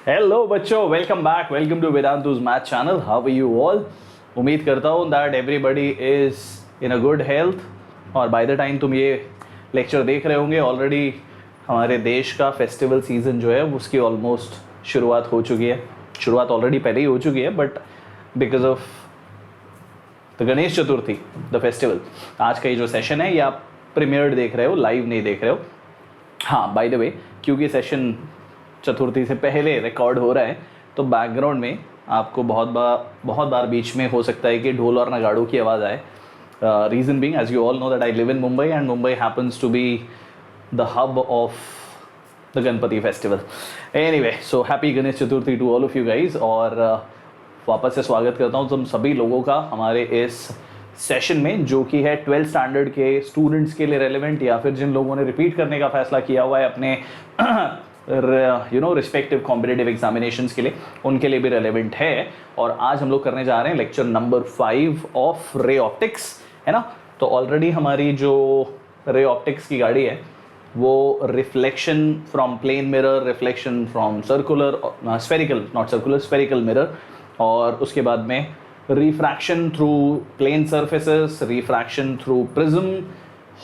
Hello बच्चों, welcome back, welcome to Vedantu's math channel. How are you all? उम्मीद करता हूँ that everybody is in a good health. और by the time तुम ये लेक्चर देख रहे होंगे ऑलरेडी हमारे देश का फेस्टिवल सीजन जो है उसकी ऑलमोस्ट शुरुआत हो चुकी है। शुरुआत ऑलरेडी पहले ही हो चुकी है, but because of the Ganesh Chaturthi, the festival, आज का ये जो सेशन है ये आप प्रीमियर्ड देख रहे हो, लाइव नहीं देख रहे हो। हाँ, बाय द वे, क्योंकि सेशन चतुर्थी से पहले रिकॉर्ड हो रहा है तो बैकग्राउंड में आपको बहुत बार बीच में हो सकता है कि ढोल और नगाड़ों की आवाज़ आए। Reason being, as you all know that I live in Mumbai and Mumbai happens to be the hub of the Ganpati festival. Anyway, so happy Ganesh Chaturthi to all of you guys. और वापस से स्वागत करता हूँ तुम सभी लोगों का हमारे इस सेशन में, जो कि है 12th स्टैंडर्ड के स्टूडेंट्स के लिए रेलिवेंट, या फिर जिन लोगों ने रिपीट करने का फैसला किया हुआ है अपने रिस्पेक्टिव कॉम्पिटिटिव एग्जामिनेशंस के लिए, उनके लिए भी रेलेवेंट है। और आज हम लोग करने जा रहे हैं lecture number 5 of ray optics, है ना। तो ऑलरेडी हमारी जो रे ऑप्टिक्स की गाड़ी है वो reflection from plane mirror, reflection from circular, spherical, not circular, spherical mirror, और उसके बाद में refraction through plane surfaces, refraction through prism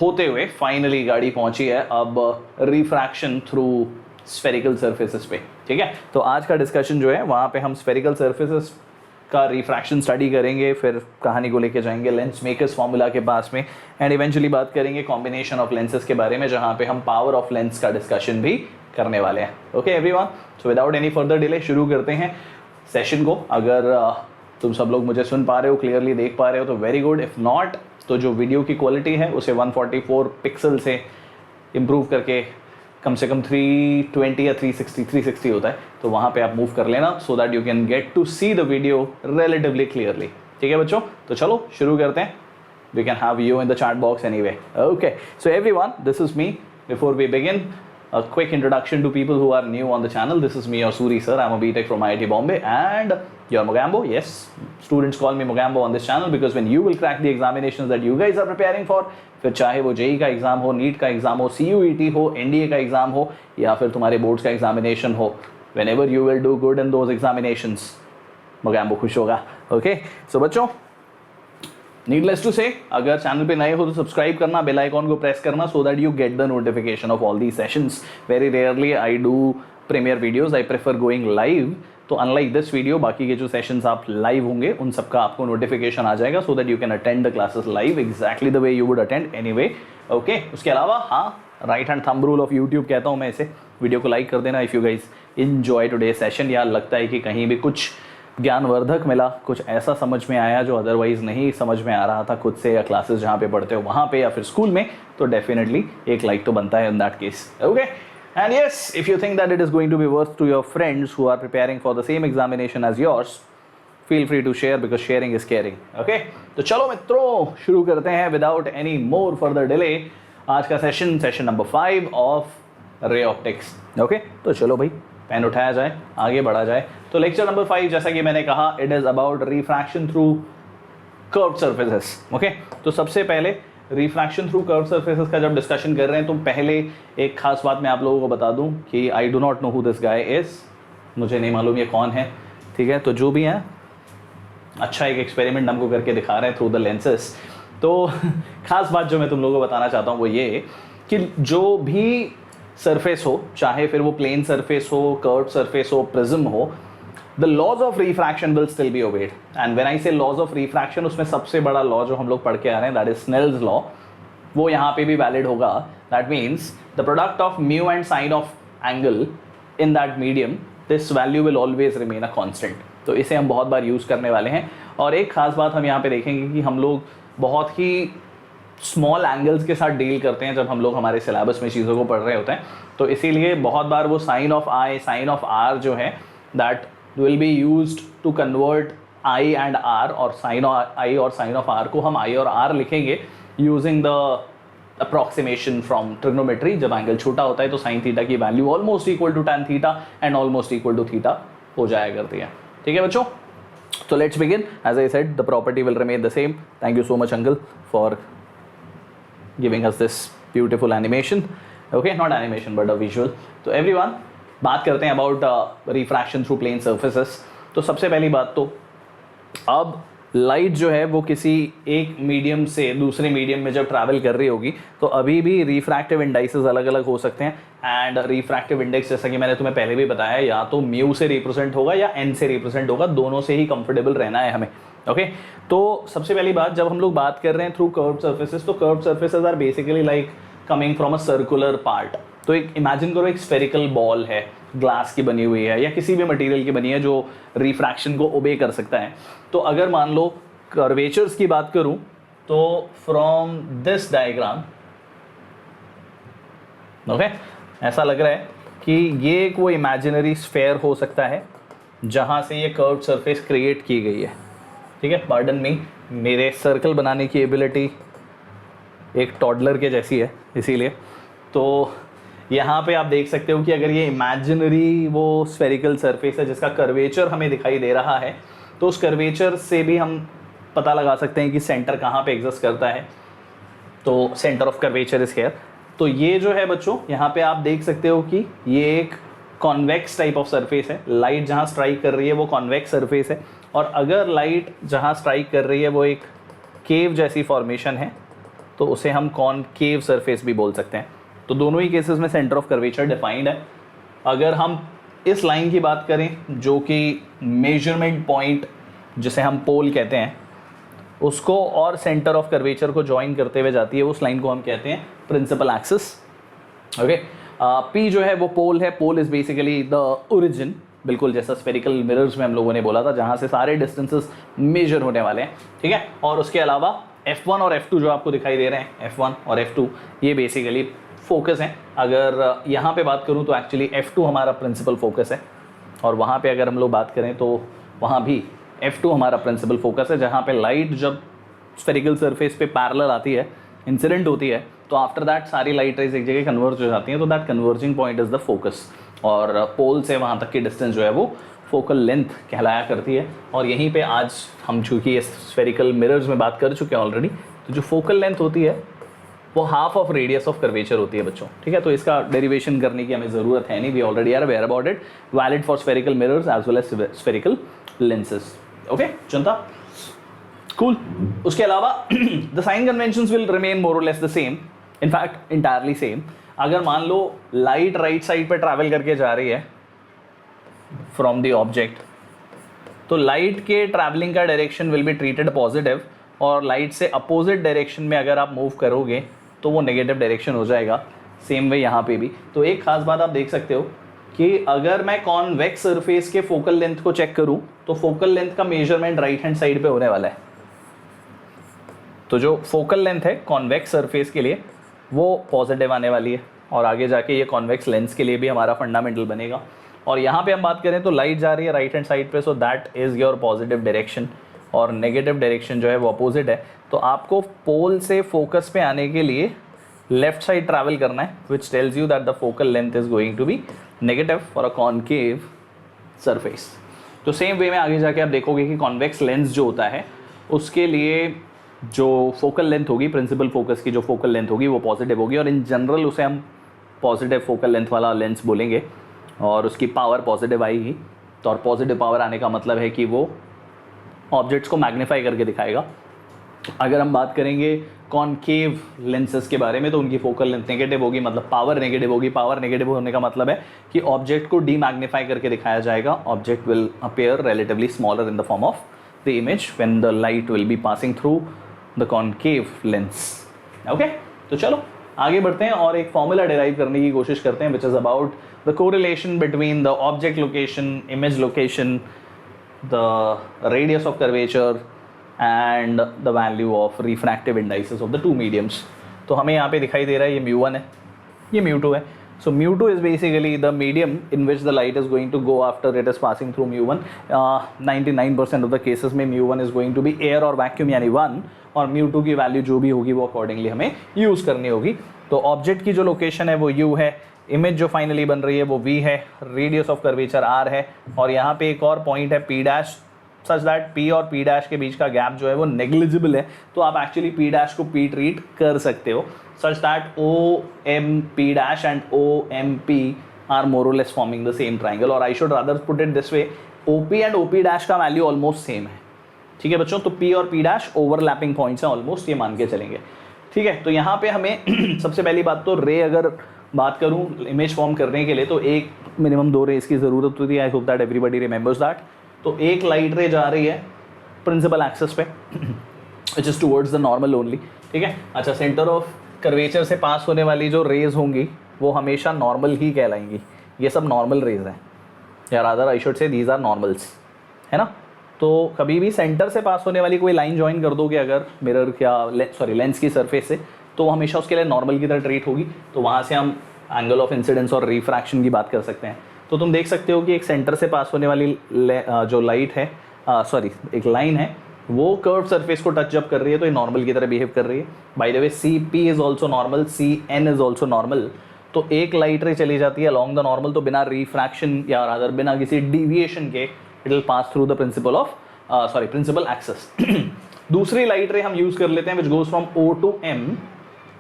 होते हुए फाइनली गाड़ी पहुंची है अब रिफ्रैक्शन थ्रू स्फेरिकल सर्फेसेस पे। ठीक है, तो आज का डिस्कशन जो है वहाँ पे हम स्फेरिकल सर्फेसेस का रिफ्रैक्शन स्टडी करेंगे, फिर कहानी को लेके जाएंगे लेंस मेकर्स फार्मूला के पास में, एंड इवेंचुअली बात करेंगे कॉम्बिनेशन ऑफ लेंसेज के बारे में, जहाँ पे हम पावर ऑफ लेंस का डिस्कशन भी करने वाले हैं। Okay everyone, so without any further delay शुरू करते हैं सेशन को। अगर तुम सब लोग मुझे सुन पा रहे हो, क्लियरली देख पा रहे हो तो वेरी गुड। इफ़ नॉट तो जो वीडियो की क्वालिटी है उसे 144 पिक्सल से इम्प्रूव करके कम से कम 320 या 360 होता है, तो वहाँ पे आप मूव कर लेना so that you can get to see the video relatively clearly. ठीक है बच्चों, तो चलो शुरू करते हैं। We can have you in the chat box anyway. Okay, so everyone, this is me. Before we begin, a quick introduction to people who are new on the channel. This is me, your Suri sir. I'm a BTech from IIT Bombay and you're Mogambo. Yes, students call me Mogambo on this channel because when you will crack the examinations that you guys are preparing for, फिर चाहे वो JEE का exam हो, NEET का exam हो, CUET हो, NDA का exam हो, या फिर तुम्हारे बोर्ड्स का एग्जामिनेशन हो, whenever you will do good in those examinations, Mogambo खुश होगा। Okay, so बच्चों, नीडलेस टू से, अगर चैनल पे नए हो तो सब्सक्राइब करना, बेल आइकॉन को प्रेस करना so that you get the notification of all the sessions. Very rarely I do premiere videos, I prefer going live. तो अनलाइक दिस वीडियो, बाकी के जो सेशंस आप लाइव होंगे उन सबका आपको नोटिफिकेशन आ जाएगा सो that you can attend the classes live exactly the way you would attend anyway. Okay, उसके अलावा हाँ, right hand thumb rule of YouTube कहता हूँ मैं इसे, वीडियो को लाइक कर देना if you guys enjoy today session, या लगता है कि कहीं भी कुछ ज्ञानवर्धक मिला, कुछ ऐसा समझ में आया जो अदरवाइज नहीं समझ में आ रहा था खुद से, या क्लासेस जहाँ पे पढ़ते हो वहाँ पे, या फिर स्कूल में, तो डेफिनेटली एक लाइक तो बनता है in that case. Okay, and yes, if you think that it is going to be worth to your friends who are preparing for the same examination as yours, feel free to share because sharing is caring. Okay, तो चलो मित्रों शुरू करते हैं without any more further delay आज का session number 5 of ray optics. Okay, तो चलो भाई पेन उठाया जाए, आगे बढ़ा जाए। तो लेक्चर नंबर 5, जैसा कि मैंने कहा, it is about refraction through curved surfaces. Okay, तो सबसे पहले रिफ्रैक्शन थ्रू कर्व्ड सर्फेसेस का जब डिस्कशन कर रहे हैं तो पहले एक खास बात मैं आप लोगों को बता दूं कि I do not know who this guy is, मुझे नहीं मालूम ये कौन है। ठीक है, तो जो भी है अच्छा एक एक्सपेरिमेंट हमको करके दिखा रहे हैं थ्रू द लेंसेस। तो खास बात जो मैं तुम लोगों को बताना चाहता हूँ वो ये कि जो भी सरफेस हो, चाहे फिर वो प्लेन सरफेस हो, कर्व्ड सरफेस हो, प्रिज्म हो, the laws of refraction will still be obeyed. And when I say laws of refraction, उसमें सबसे बड़ा लॉ जो हम लोग पढ़ के आ रहे हैं दैट इज स्नेल्स लॉ, वो यहाँ पे भी वैलिड होगा। That means the product of mu and sine of angle in that medium, this value will always remain a constant. तो इसे हम बहुत बार यूज़ करने वाले हैं। और एक खास बात हम यहाँ पे देखेंगे कि हम लोग बहुत ही स्मॉल एंगल्स के साथ डील करते हैं जब हम लोग हमारे सिलेबस में चीज़ों को पढ़ रहे होते हैं, तो इसीलिए बहुत बार वो sine of i, sine of r जो है that will be used to convert i and r, और साइन आई और साइन ऑफ आर को हम आई और आर लिखेंगे using the approximation from trigonometry. जब एंगल छोटा होता है तो साइन थीटा की value almost equal to tan theta and almost equal to theta हो जाया करती है। ठीक है बच्चों, तो let's begin. As I said, the property will remain the same. Thank you so much uncle for giving us this beautiful animation. Okay, not animation but a visual. So everyone, बात करते हैं about refraction through plane surfaces. तो सबसे पहली बात तो अब light जो है वो किसी एक मीडियम से दूसरे मीडियम में जब ट्रैवल कर रही होगी तो अभी भी रिफ्रैक्टिव इंडाइसेस अलग अलग हो सकते हैं। एंड रिफ्रैक्टिव इंडेक्स जैसा कि मैंने तुम्हें पहले भी बताया, या तो म्यू से रिप्रेजेंट होगा या एन से रिप्रेजेंट होगा, दोनों से ही कंफर्टेबल रहना है हमें। ओके तो सबसे पहली बात, जब हम लोग बात कर रहे हैं थ्रू कर्व सर्फेसेस, तो curve surfaces are basically like coming from a circular part. तो एक इमेजिन करो एक स्फेरिकल बॉल है, ग्लास की बनी हुई है या किसी भी मटेरियल की बनी है जो रिफ्रैक्शन को ओबे कर सकता है। तो अगर मान लो कर्वेचर्स की बात करूं तो फ्रॉम दिस डायग्राम, ओके ऐसा लग रहा है कि ये एक वो इमेजिनरी स्फेयर हो सकता है जहां से ये कर्व सरफेस क्रिएट की गई है। ठीक है, पार्डन मी, मेरे सर्कल बनाने की एबिलिटी एक टॉडलर के जैसी है, इसीलिए। तो यहाँ पे आप देख सकते हो कि अगर ये इमेजिनरी वो स्फेरिकल सरफेस है जिसका कर्वेचर हमें दिखाई दे रहा है, तो उस कर्वेचर से भी हम पता लगा सकते हैं कि सेंटर कहाँ पे एग्जिस्ट करता है। तो centre of curvature is here. तो ये जो है बच्चों, यहाँ पे आप देख सकते हो कि ये एक कॉन्वेक्स टाइप ऑफ सरफेस है। लाइट जहाँ स्ट्राइक कर रही है वो कॉन्वेक्स सरफेस है, और अगर लाइट जहाँ स्ट्राइक कर रही है वो एक केव जैसी फॉर्मेशन है तो उसे हम कॉनकेव सरफेस भी बोल सकते हैं। तो दोनों ही केसेस में सेंटर ऑफ कर्वेचर डिफाइंड है। अगर हम इस लाइन की बात करें जो कि मेजरमेंट पॉइंट जिसे हम पोल कहते हैं उसको और सेंटर ऑफ कर्वेचर को ज्वाइन करते हुए जाती है, उस लाइन को हम कहते हैं प्रिंसिपल एक्सिस। ओके, पी जो है वो पोल है। Pole is basically the origin, बिल्कुल जैसा स्फेरिकल मिरर्स में हम लोगों ने बोला था, जहाँ से सारे डिस्टेंसेस मेजर होने वाले हैं। ठीक है, और उसके अलावा F1 और F2 जो आपको दिखाई दे रहे हैं, F1 और F2, ये बेसिकली फोकस हैं। अगर यहाँ पे बात करूँ तो एक्चुअली F2 हमारा प्रिंसिपल फोकस है, और वहाँ पे अगर हम लोग बात करें तो वहाँ भी F2 हमारा प्रिंसिपल फोकस है, जहाँ पे लाइट जब स्फेरिकल सरफेस पे पैरेलल आती है, इंसिडेंट होती है, तो आफ्टर दैट सारी लाइट रेज एक जगह कन्वर्ज हो जाती हैं, तो that converging point is the focus. और पोल से वहाँ तक की डिस्टेंस जो है वो फोकल लेंथ कहलाया करती है। और यहीं पे आज हम चूँकि ये स्फेरिकल मिरर्स में बात कर चुके हैं ऑलरेडी, तो जो फोकल लेंथ होती है वो half of radius of curvature होती है बच्चों। ठीक है, तो इसका डेरिवेशन करने की हमें ज़रूरत है नहीं, we already are aware about it, valid for spherical mirrors as well as spherical lenses. Okay जनता, कूल। उसके अलावा the sign conventions will remain more और less the same, in fact entirely same. अगर मान लो लाइट राइट साइड पे travel करके जा रही है फ्रॉम द ऑब्जेक्ट, तो लाइट के ट्रैवलिंग का direction will be treated positive, और लाइट से अपोजिट डायरेक्शन में अगर आप मूव करोगे तो वो नेगेटिव डायरेक्शन हो जाएगा। सेम वे यहाँ पे भी। तो एक खास बात आप देख सकते हो कि अगर मैं कॉन्वेक्स सरफेस के फोकल लेंथ को चेक करूं तो फोकल लेंथ का मेजरमेंट राइट हैंड साइड पे होने वाला है। तो जो फोकल लेंथ है कॉन्वेक्स सरफेस के लिए वो पॉजिटिव आने वाली है, और आगे जाके ये कॉन्वेक्स लेंस के लिए भी हमारा फंडामेंटल बनेगा। और यहाँ पे हम बात करें तो लाइट जा रही है राइट हैंड साइड पे, so that is your positive direction, और नेगेटिव डायरेक्शन जो है वो अपोजिट है। तो आपको पोल से फोकस पे आने के लिए लेफ्ट साइड ट्रैवल करना है, which tells you that the focal length is going to be negative for a concave surface. तो सेम वे में आगे जाके आप देखोगे कि कॉन्वेक्स लेंस जो होता है उसके लिए जो फोकल लेंथ होगी, प्रिंसिपल फोकस की जो फोकल लेंथ होगी वो पॉजिटिव होगी, और इन जनरल उसे हम पॉजिटिव फोकल लेंथ वाला लेंस बोलेंगे, और उसकी पावर पॉजिटिव आएगी। तो और पॉजिटिव पावर आने का मतलब है कि वो ऑब्जेक्ट्स को मैग्नीफाई करके दिखाएगा। अगर हम बात करेंगे कॉनकेव लेंसेज के बारे में तो उनकी फोकल लेंथ नेगेटिव होगी, मतलब पावर नेगेटिव होगी। पावर नेगेटिव होने का मतलब है कि ऑब्जेक्ट को डीमैग्नीफाई करके दिखाया जाएगा। Object will appear relatively smaller in the form of the image when the light will be passing through the concave lens. Okay, तो चलो आगे बढ़ते हैं और एक फॉर्मूला डिराइव करने की कोशिश करते हैं, which is about the correlation between the object location, image location, the radius of curvature and the value of refractive indices of the two mediums. तो हमें यहाँ पे दिखाई दे रहा है ये mu1 है, ये mu2 है। So mu2 is basically the medium in which the light is going to go after it is passing through mu1. 99% of the cases में mu1 is going to be air और vacuum यानी 1, और mu2 की value जो भी होगी वो accordingly हमें यूज़ करनी होगी। तो ऑब्जेक्ट की जो लोकेशन है वो u है, इमेज जो फाइनली बन रही है वो v है, रेडियस ऑफ कर्वेचर r है, और यहाँ पे एक और पॉइंट है p dash, such that p और p डैश के बीच का गैप जो है वो नेग्लिजिबल है। तो आप एक्चुअली p डैश को p ट्रीट कर सकते हो, such that o m p dash and o m p are more और less forming the same triangle, और I should rather put it this way, OP and OP dash का value almost same है, ठीक है बच्चों। तो P और P dash overlapping points हैं ऑलमोस्ट, ये मान के चलेंगे, ठीक है। तो यहाँ पे हमें सबसे पहली बात तो रे, अगर बात करूँ इमेज फॉर्म करने के लिए तो एक मिनिमम 2 रेज की ज़रूरत होती है। आई hope that everybody remembers that. तो एक लाइट रे जा रही है प्रिंसिपल एक्सिस पे which is towards the normal only, ठीक है। अच्छा, सेंटर ऑफ कर्वेचर से पास होने वाली जो रेज होंगी वो हमेशा नॉर्मल ही कहलाएंगी, ये सब नॉर्मल रेज हैं, या rather I should say these are normals, है ना। तो कभी भी सेंटर से पास होने वाली कोई लाइन ज्वाइन कर दोगे अगर मिरर या लेंस की सरफेस से, तो वो हमेशा उसके लिए नॉर्मल की तरह ट्रीट होगी। तो वहाँ से हम एंगल ऑफ इंसिडेंस और रिफ्रैक्शन की बात कर सकते हैं। तो तुम देख सकते हो कि एक सेंटर से पास होने वाली जो लाइट है, एक लाइन है, वो कर्व सरफेस को टच जब कर रही है तो ये नॉर्मल की तरह बिहेव कर रही है। By the way C P is also normal, C N is also normal. तो एक लाइट रे चली जाती है अलॉन्ग द नॉर्मल, तो बिना रिफ्रैक्शन या रादर बिना किसी डिविएशन के it will pass through the principal axis. दूसरी लाइट रे हम यूज कर लेते हैं which goes from O to M,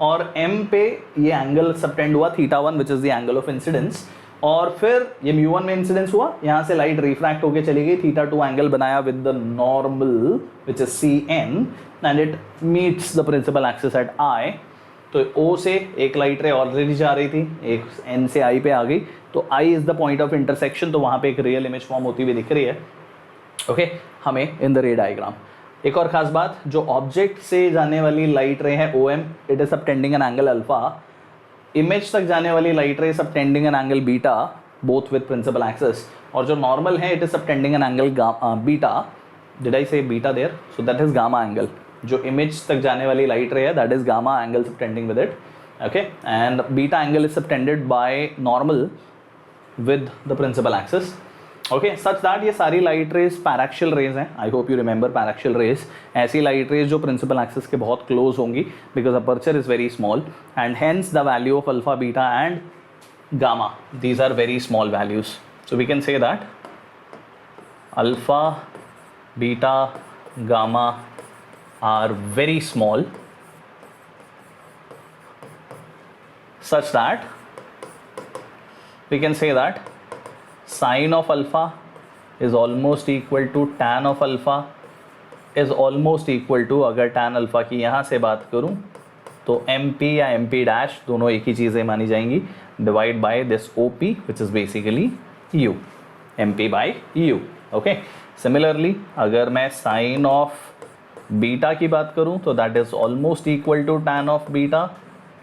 और एम पे ये एंगल सबटेंड हुआ θ1 which is the angle of incidence, और फिर ये μ1 में इंसिडेंस हुआ, यहाँ से लाइट रिफ्रैक्ट होके चली गई, θ2 एंगल बनाया with the normal which is Cn and it meets the principal axis at I। तो O से एक लाइट रे ऑलरेडी जा रही थी, एक N से I पे आ गई, तो I is the point of intersection, तो वहाँ पे एक रियल इमेज फॉर्म होती हुई दिख रही है, ओके हमें इन द रे डायग्राम। एक और खास बात, जो ऑब्जेक्ट से जाने वाली लाइट रे है OM, it is subtending an angle alpha, image तक जाने वाली light ray subtending an angle beta, both with principal axis, और जो नॉर्मल है it is subtending an angle beta, did I say beta there, so that is gamma angle. जो image तक जाने वाली लाइट रे है that is gamma angle subtending with it, okay, and beta angle is subtended by normal with the principal axis, okay, such that ये सारी light rays paraxial rays हैं। I hope you remember paraxial rays, ऐसी light rays जो principal axis के बहुत close होंगी, because aperture is very small and hence the value of alpha, beta and gamma, these are very small values. So we can say that alpha, beta, gamma are very small, such that we can say that sine of alpha is almost equal to tan of alpha is almost equal to, अगर tan alpha की यहाँ से बात करूँ तो mp या mp dash दोनों एक ही चीज़ें मानी जाएंगी, divide by this op which is basically u, mp by u, okay। Similarly अगर मैं sin of बीटा की बात करूं तो that is almost equal to tan of beta,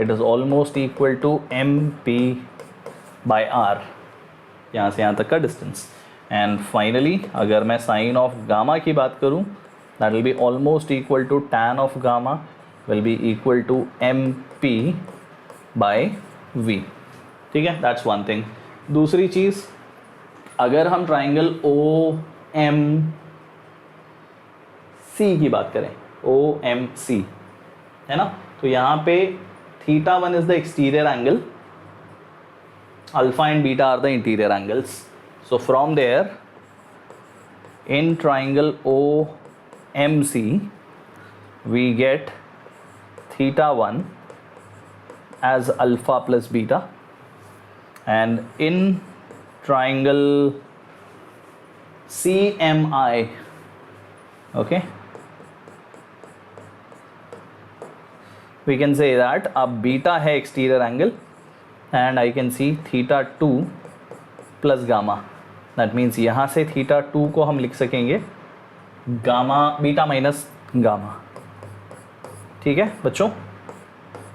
it is almost equal to M P by R, यहाँ से यहाँ तक का डिस्टेंस। एंड फाइनली अगर मैं साइन ऑफ गामा की बात करूं that will be almost equal to tan of gamma will be equal to M P by V, ठीक है, दैट्स वन थिंग। दूसरी चीज़, अगर हम ट्राइंगल ओ एम सी की बात करें, OMC है ना, तो यहाँ पे θ1 is the exterior angle, alpha and beta are the interior angles. So from there in triangle OMC we get θ1 as alpha plus beta, and in triangle CMI, okay, we can say that अब beta है exterior angle and I can see θ2 plus gamma, that means यहाँ से θ2 को हम लिख सकेंगे gamma beta minus gamma, ठीक है बच्चों।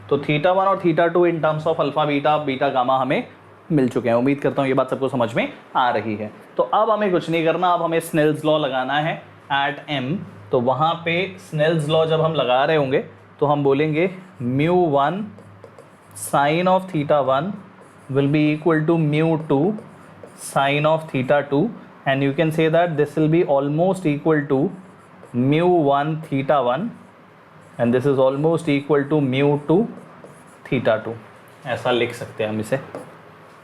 तो θ1 और θ2 in terms of alpha beta beta gamma हमें मिल चुके हैं। उम्मीद करता हूँ ये बात सबको समझ में आ रही है। तो अब हमें कुछ नहीं करना, अब हमें स्नेल्स लॉ लगाना है एट m। तो वहाँ पे स्नेल्स लॉ जब हम लगा रहे होंगे तो हम बोलेंगे μ1 sine of θ1 will be equal to μ2 sine of θ2, and you can say that this will be almost equal to μ1 θ1 and this is almost equal to μ2 θ2। ऐसा लिख सकते हैं हम इसे,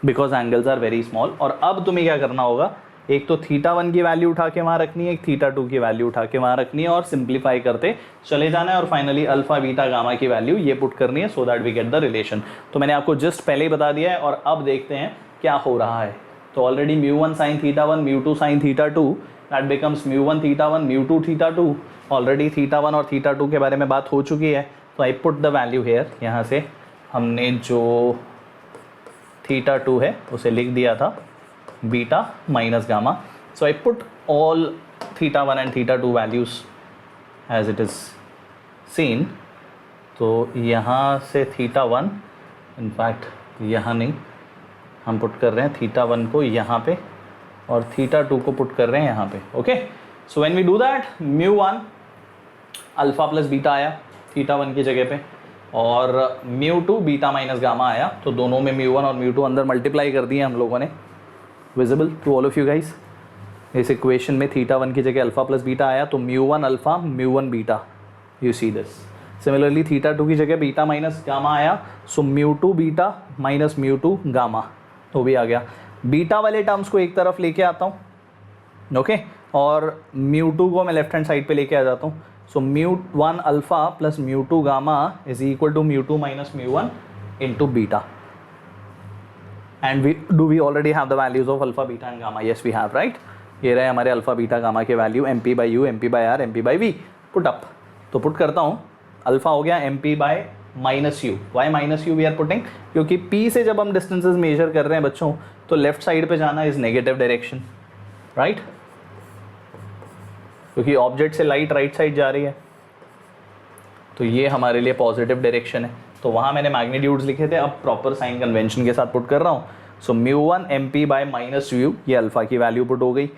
because angles are very small. और अब तुम्हें क्या करना होगा, एक तो θ1 की वैल्यू उठा के वहाँ रखनी है, एक θ2 की वैल्यू उठा के वहाँ रखनी है और सिंप्लीफाई करते चले जाना है, और फाइनली अल्फा बीटा गामा की वैल्यू ये पुट करनी है so that we get the relation. तो मैंने आपको जस्ट पहले ही बता दिया है। और अब देखते हैं क्या हो रहा है। तो already μ1 sin θ1 μ2 sin θ2 that becomes μ1 θ1 μ2 θ2। Already θ1 और θ2 के बारे में बात हो चुकी है। तो I put the value here, यहाँ से हमने जो θ2 है उसे लिख दिया था beta minus gamma. So I put all θ1 and θ2 values as it is seen. तो यहाँ से θ1 इनफैक्ट यहाँ नहीं, हम पुट कर रहे हैं θ1 को यहाँ पे और θ2 को पुट कर रहे हैं यहाँ पे। Okay, so when we do that μ1 alpha plus beta आया θ1 की जगह पे और μ2 बीटा माइनस गामा आया। तो दोनों में μ1 और μ2 अंदर मल्टीप्लाई कर दिए हम लोगों ने, visible to all of you guys. इस इक्वेशन में θ1 की जगह अल्फ़ा प्लस बीटा आया तो μ1 alpha μ1 beta, you see this. Similarly θ2 की जगह बीटा माइनस गामा आया, सो μ2 बीटा माइनस μ2 गामा, तो भी आ गया। बीटा वाले टर्म्स को एक तरफ लेके आता हूँ, ओके, और μ2 को मैं लेफ्ट हैंड साइड पे लेके आ जाता हूँ। So μ1 alpha plus μ2 gamma is equal to μ2 minus μ1 into beta. And we already have the values of alpha beta and gamma? Yes we have, right. ये रहे हमारे अल्फ़ा बीटा गामा के value mp by u, mp by r, mp by v. Put up, तो put करता हूँ, alpha हो गया mp by minus u. Why minus u we are putting? क्योंकि p से जब हम डिस्टेंसेस मेजर कर रहे हैं बच्चों तो लेफ्ट साइड पे जाना इज नेगेटिव डायरेक्शन, राइट, क्योंकि ऑब्जेक्ट से लाइट राइट साइड जा रही है, तो ये हमारे लिए पॉजिटिव डायरेक्शन है। तो वहाँ मैंने मैग्नीट्यूड्स लिखे थे, अब प्रॉपर साइन कन्वेंशन के साथ पुट कर रहा हूँ। So μ1 mp by minus u, ये अल्फ़ा की वैल्यू पुट हो गई।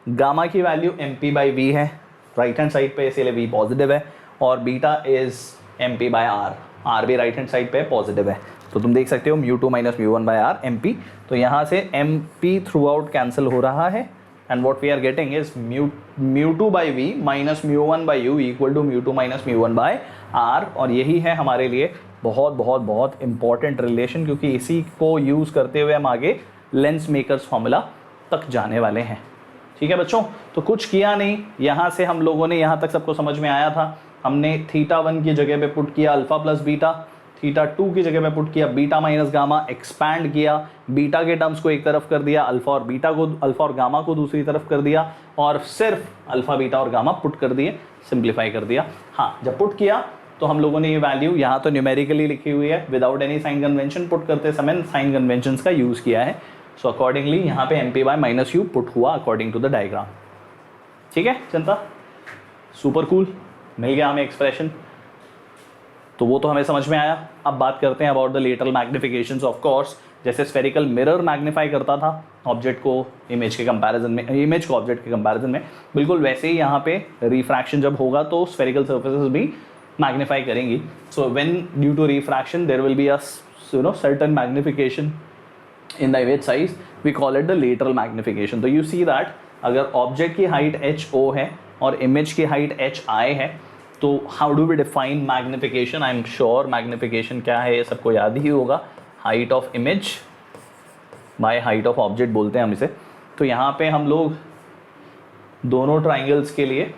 गामा की वैल्यू mp बाई वी है, राइट हैंड साइड पे, इसीलिए वी पॉजिटिव है। और beta is mp by R, R भी राइट हैंड साइड पे पॉजिटिव है। तो तुम देख सकते हो μ2 माइनस μ1 बाई आर mp। तो यहाँ से mp थ्रू आउट कैंसिल हो रहा है and what we are getting is μ2 by v minus μ1 by u equal to μ2 minus μ1 by r. और यही है हमारे लिए बहुत बहुत बहुत इंपॉर्टेंट रिलेशन, क्योंकि इसी को यूज़ करते हुए हम आगे लेंस मेकर्स फॉर्मूला तक जाने वाले हैं। ठीक है बच्चों, तो कुछ किया नहीं, यहाँ से हम लोगों ने यहाँ तक सबको समझ में आया था। हमने θ1 की जगह पे पुट किया अल्फ़ा प्लस बीटा, θ2 की जगह पे पुट किया बीटा माइनस गामा, एक्सपैंड किया, बीटा के टर्म्स को एक तरफ कर दिया, अल्फ़ा और बीटा को, अल्फ़ा और गामा को दूसरी तरफ कर दिया और सिर्फ अल्फ़ा बीटा और गामा पुट कर दिए, सिंप्लीफाई कर दिया। हाँ, जब पुट किया तो हम लोगों ने ये वैल्यू यहाँ तो न्यूमेरिकली लिखी हुई है, without any sign convention, put करते समय साइन कन्वेंशंस का यूज़ किया है। सो अकॉर्डिंगली यहाँ पे mp bye minus you put हुआ अकॉर्डिंग टू द डायग्राम। ठीक है जनता, सुपर कूल, मिल गया हमें एक्सप्रेशन, तो वो तो हमें समझ में आया। अब बात करते हैं about the lateral magnifications. Of course, जैसे स्फेरिकल मिरर मैग्नीफाई करता था ऑब्जेक्ट को इमेज के कंपैरिजन में, इमेज को ऑब्जेक्ट के कंपैरिजन में, बिल्कुल वैसे ही यहाँ पे रिफ्रैक्शन जब होगा तो स्फेरिकल सर्फेसेस भी मैग्नीफाई करेंगी। So when due to refraction there will be a certain magnification in the image size, we call it the lateral magnification. तो यू सी दैट अगर ऑब्जेक्ट की हाइट HO है और इमेज की height HI है, तो how do we define magnification? I am sure magnification क्या है ये सबको याद ही होगा, height of image by height of object बोलते हैं हम इसे। तो यहाँ पे हम लोग दोनों ट्राइंगल्स के लिए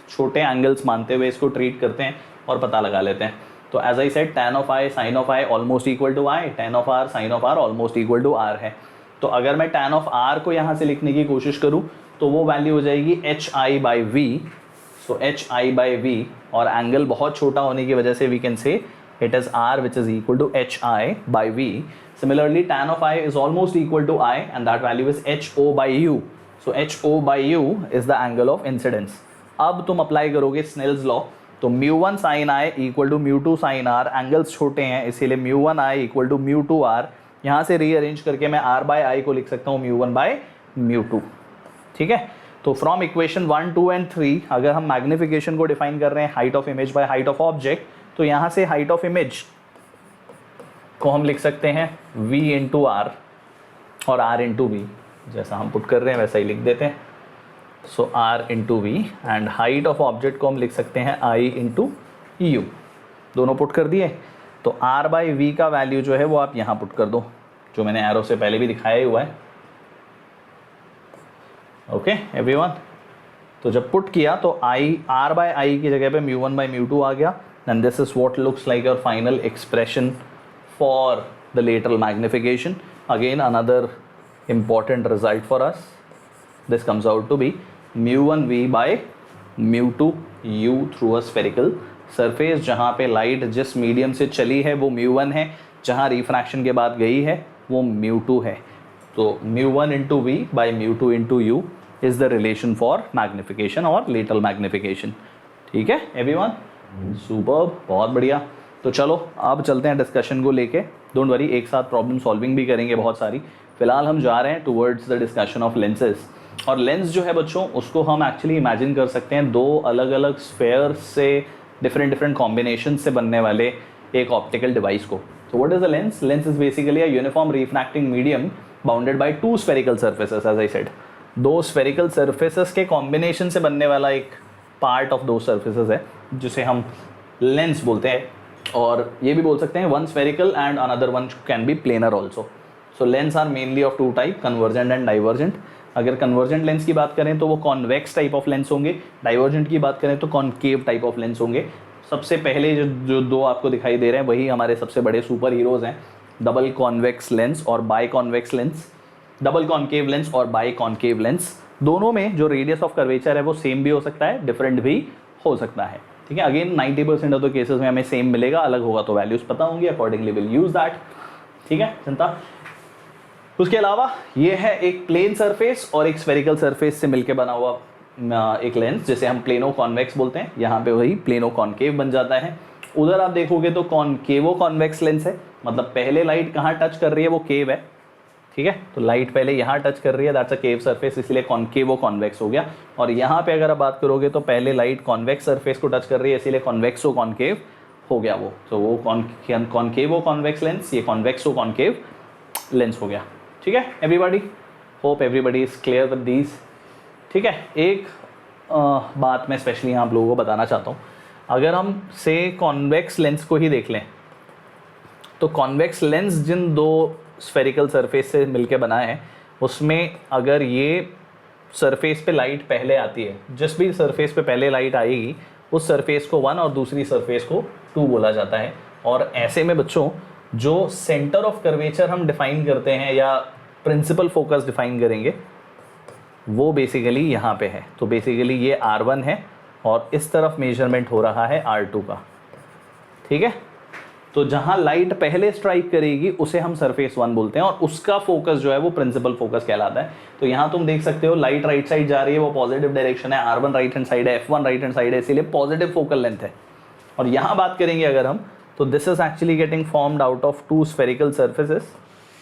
छोटे एंगल्स मानते हुए इसको ट्रीट करते हैं और पता लगा लेते हैं। तो as I said, tan of i sine of i almost equal to i, tan of r sine of r almost equal to r है। तो अगर मैं tan ऑफ आर को यहाँ से लिखने की कोशिश करूँ तो वो वैल्यू हो जाएगी HI by v. So HI by v, और एंगल बहुत छोटा होने की वजह से we can say it is r which is equal to HI by V. Similarly, tan of I is almost equal to I and that value is HO by U. So HO by U is the angle of incidence. अब तुम apply करोगे Snell's law, तो μ1 sin I equal to μ2 sin R, angles छोटे हैं इसीलिए μ1 I equal to μ2 R। यहाँ से rearrange करके मैं R by I को लिख सकता हूँ μ1 by μ2। ठीक है, तो फ्रॉम इक्वेशन 1, 2 एंड 3 अगर हम मैग्निफिकेशन को डिफाइन कर रहे हैं height of image by height of object, तो यहाँ से हाइट ऑफ इमेज को हम लिख सकते हैं v इंटू आर और r इंटू वी, जैसा हम पुट कर रहे हैं वैसा ही लिख देते हैं। So r into v, and height of object को हम लिख सकते हैं i इंटू यू, दोनों पुट कर दिए। तो r बाई वी का वैल्यू जो है वो आप यहाँ पुट कर दो, जो मैंने एरो से पहले भी दिखाया ही हुआ है। ओके एवरीवन, तो जब पुट किया तो r बाई आई की जगह पे μ1 बाई μ2 आ गया। And this is what looks like your final expression for the lateral magnification. Again, another important result for us. This comes out to be mu1v by mu2u through a spherical surface. जहाँ पे light जिस medium से चली है वो mu1 है, जहाँ refraction के बाद गई है वो mu2 है. तो mu1 into v by mu2 into u is the relation for magnification और lateral magnification. ठीक है everyone? Superb, बहुत बढ़िया. तो चलो अब चलते हैं डिस्कशन को लेके. डोंट वरी, एक साथ प्रॉब्लम सॉल्विंग भी करेंगे बहुत सारी. फिलहाल हम जा रहे हैं towards the discussion of lenses. और लेंस जो है बच्चों, उसको हम एक्चुअली इमेजिन कर सकते हैं दो अलग अलग स्फेयर से डिफरेंट कॉम्बिनेशन से बनने वाले एक ऑप्टिकल डिवाइस को. तो what is a lens? Lens is basically a uniform refracting medium bounded by two spherical surfaces. As I said, दो स्फेरिकल सर्फेसेस के कॉम्बिनेशन से बनने वाला एक पार्ट ऑफ दो सर्फेसेस है जिसे हम लेंस बोलते हैं. और ये भी बोल सकते हैं one spherical and another one can be planar also. So lens are mainly of two type, convergent and divergent. अगर कन्वर्जेंट लेंस की बात करें तो वो कॉन्वेक्स टाइप ऑफ लेंस होंगे. डाइवर्जेंट की बात करें तो कॉनकेव टाइप ऑफ लेंस होंगे. सबसे पहले जो दो आपको दिखाई दे रहे हैं वही हमारे सबसे बड़े सुपर हीरोज़ हैं, डबल कॉन्वेक्स लेंस और by convex lens. Double concave lens और बाई कॉनकेव लेंस, दोनों में जो रेडियस ऑफ कर्वेचर है वो सेम भी हो सकता है, डिफरेंट भी हो सकता है. ठीक है, अगेन 90% ऑफ द केसेस में हमें सेम मिलेगा, अलग होगा तो वैल्यूज पता होंगी, अकॉर्डिंगली विल यूज दैट. ठीक है जनता. उसके अलावा ये है एक प्लेन सरफेस और एक स्फेरिकल सरफेस से मिलकर बना हुआ एक लेंस जिसे हम प्लेनो कॉन्वेक्स बोलते हैं. यहाँ पे वही प्लेनो कॉनकेव बन जाता है. उधर आप देखोगे तो कॉनकेवो कॉन्वेक्स लेंस है, मतलब पहले लाइट कहाँ टच कर रही है वो केव है. ठीक है, तो लाइट पहले यहाँ टच कर रही है, दैट्स अ केव सरफेस, इसलिए कॉनकेवो कॉन्वेक्स हो गया. और यहाँ पे अगर आप बात करोगे तो पहले लाइट कॉन्वेक्स सरफेस को टच कर रही है, इसीलिए कॉन्वेक्सो कॉनकेव हो गया वो. तो वो कॉनकेवो कॉन्वेक्स लेंस, ये कॉन्वेक्सो कॉनकेव लेंस हो गया. ठीक है everybody, hope everybody is clear with these. ठीक है, एक बात मैं स्पेशली आप लोगों को बताना चाहता हूँ. अगर हम से कॉन्वेक्स लेंस को ही देख लें तो कॉन्वेक्स लेंस जिन दो स्फेरिकल सरफेस से मिलके बना है, उसमें अगर ये सरफेस पे लाइट पहले आती है, जिस भी सरफेस पे पहले लाइट आएगी उस सरफेस को 1 और दूसरी सरफेस को 2 बोला जाता है. और ऐसे में बच्चों जो सेंटर ऑफ कर्वेचर हम डिफाइन करते हैं या प्रिंसिपल फोकस डिफाइन करेंगे वो बेसिकली यहाँ पे है. तो बेसिकली ये R1 है और इस तरफ मेजरमेंट हो रहा है R2 का. ठीक है, तो जहाँ लाइट पहले स्ट्राइक करेगी उसे हम सरफेस 1 बोलते हैं और उसका फोकस जो है वो प्रिंसिपल फोकस कहलाता है. तो यहाँ तुम देख सकते हो लाइट राइट साइड जा रही है, वो पॉजिटिव डायरेक्शन है, R1 राइट हैंड साइड है, F1 राइट हैंड साइड है, इसीलिए पॉजिटिव फोकल लेंथ है. और यहाँ बात करेंगे अगर हम, तो this is actually getting formed out of two spherical surfaces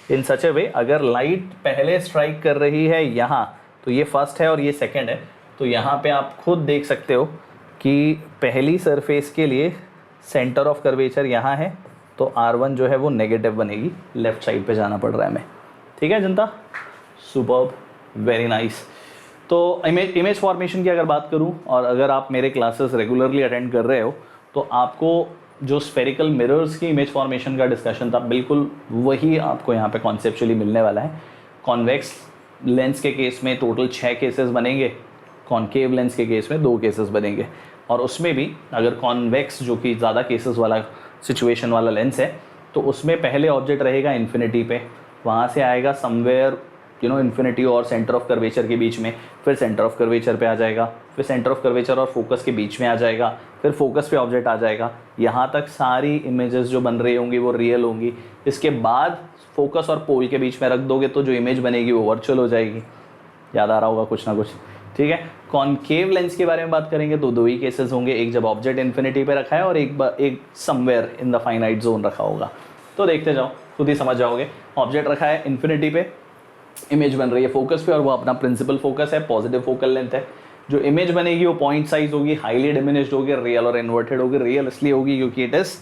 in such a way, अगर लाइट पहले स्ट्राइक कर रही है यहाँ, तो ये फर्स्ट है और ये सेकेंड है. तो यहाँ पे आप खुद देख सकते हो कि पहली सरफेस के लिए सेंटर ऑफ कर्वेचर यहाँ है, तो R1 जो है वो नेगेटिव बनेगी, लेफ्ट साइड पे जाना पड़ रहा है हमें. ठीक है जनता, सुपर्ब, वेरी नाइस. तो इमेज फॉर्मेशन की अगर बात करूँ, और अगर आप मेरे क्लासेस रेगुलरली अटेंड कर रहे हो तो आपको जो स्फेरिकल मिरर्स की इमेज फॉर्मेशन का डिस्कशन था बिल्कुल वही आपको यहाँ पे कॉन्सेप्चुअली मिलने वाला है. कॉन्वेक्स लेंस के केस में टोटल 6 केसेस बनेंगे, कॉनकेव लेंस के केस में 2 केसेस बनेंगे. और उसमें भी अगर कॉन्वेक्स जो कि ज़्यादा केसेस वाला सिचुएशन वाला लेंस है तो उसमें पहले ऑब्जेक्ट रहेगा इन्फिनिटी पे, वहाँ से आएगा समवेयर इन्फिनिटी और सेंटर ऑफ कर्वेचर के बीच में, फिर सेंटर ऑफ कर्वेचर पे आ जाएगा, फिर सेंटर ऑफ कर्वेचर और फोकस के बीच में आ जाएगा, फिर फोकस पे ऑब्जेक्ट आ जाएगा. यहाँ तक सारी इमेजेस जो बन रही होंगी वो रियल होंगी. इसके बाद फोकस और पोल के बीच में रख दोगे तो जो इमेज बनेगी वो वर्चुअल हो जाएगी. याद आ रहा होगा कुछ ना कुछ. ठीक है, कॉनकेव लेंस के बारे में बात करेंगे तो 2 ही केसेस होंगे, एक जब ऑब्जेक्ट इन्फिनिटी पे रखा है और एक somewhere in the finite zone रखा होगा. तो देखते जाओ, खुद ही समझ जाओगे. ऑब्जेक्ट रखा है इन्फिनिटी पे, इमेज बन रही है फोकस पे और वो अपना प्रिंसिपल फोकस है, पॉजिटिव फोकल लेंथ है. जो इमेज बनेगी वो पॉइंट साइज होगी, हाईली डिमिनिश्ड होगी, रियल और इन्वर्टेड होगी. रियल इसलिए होगी क्योंकि it is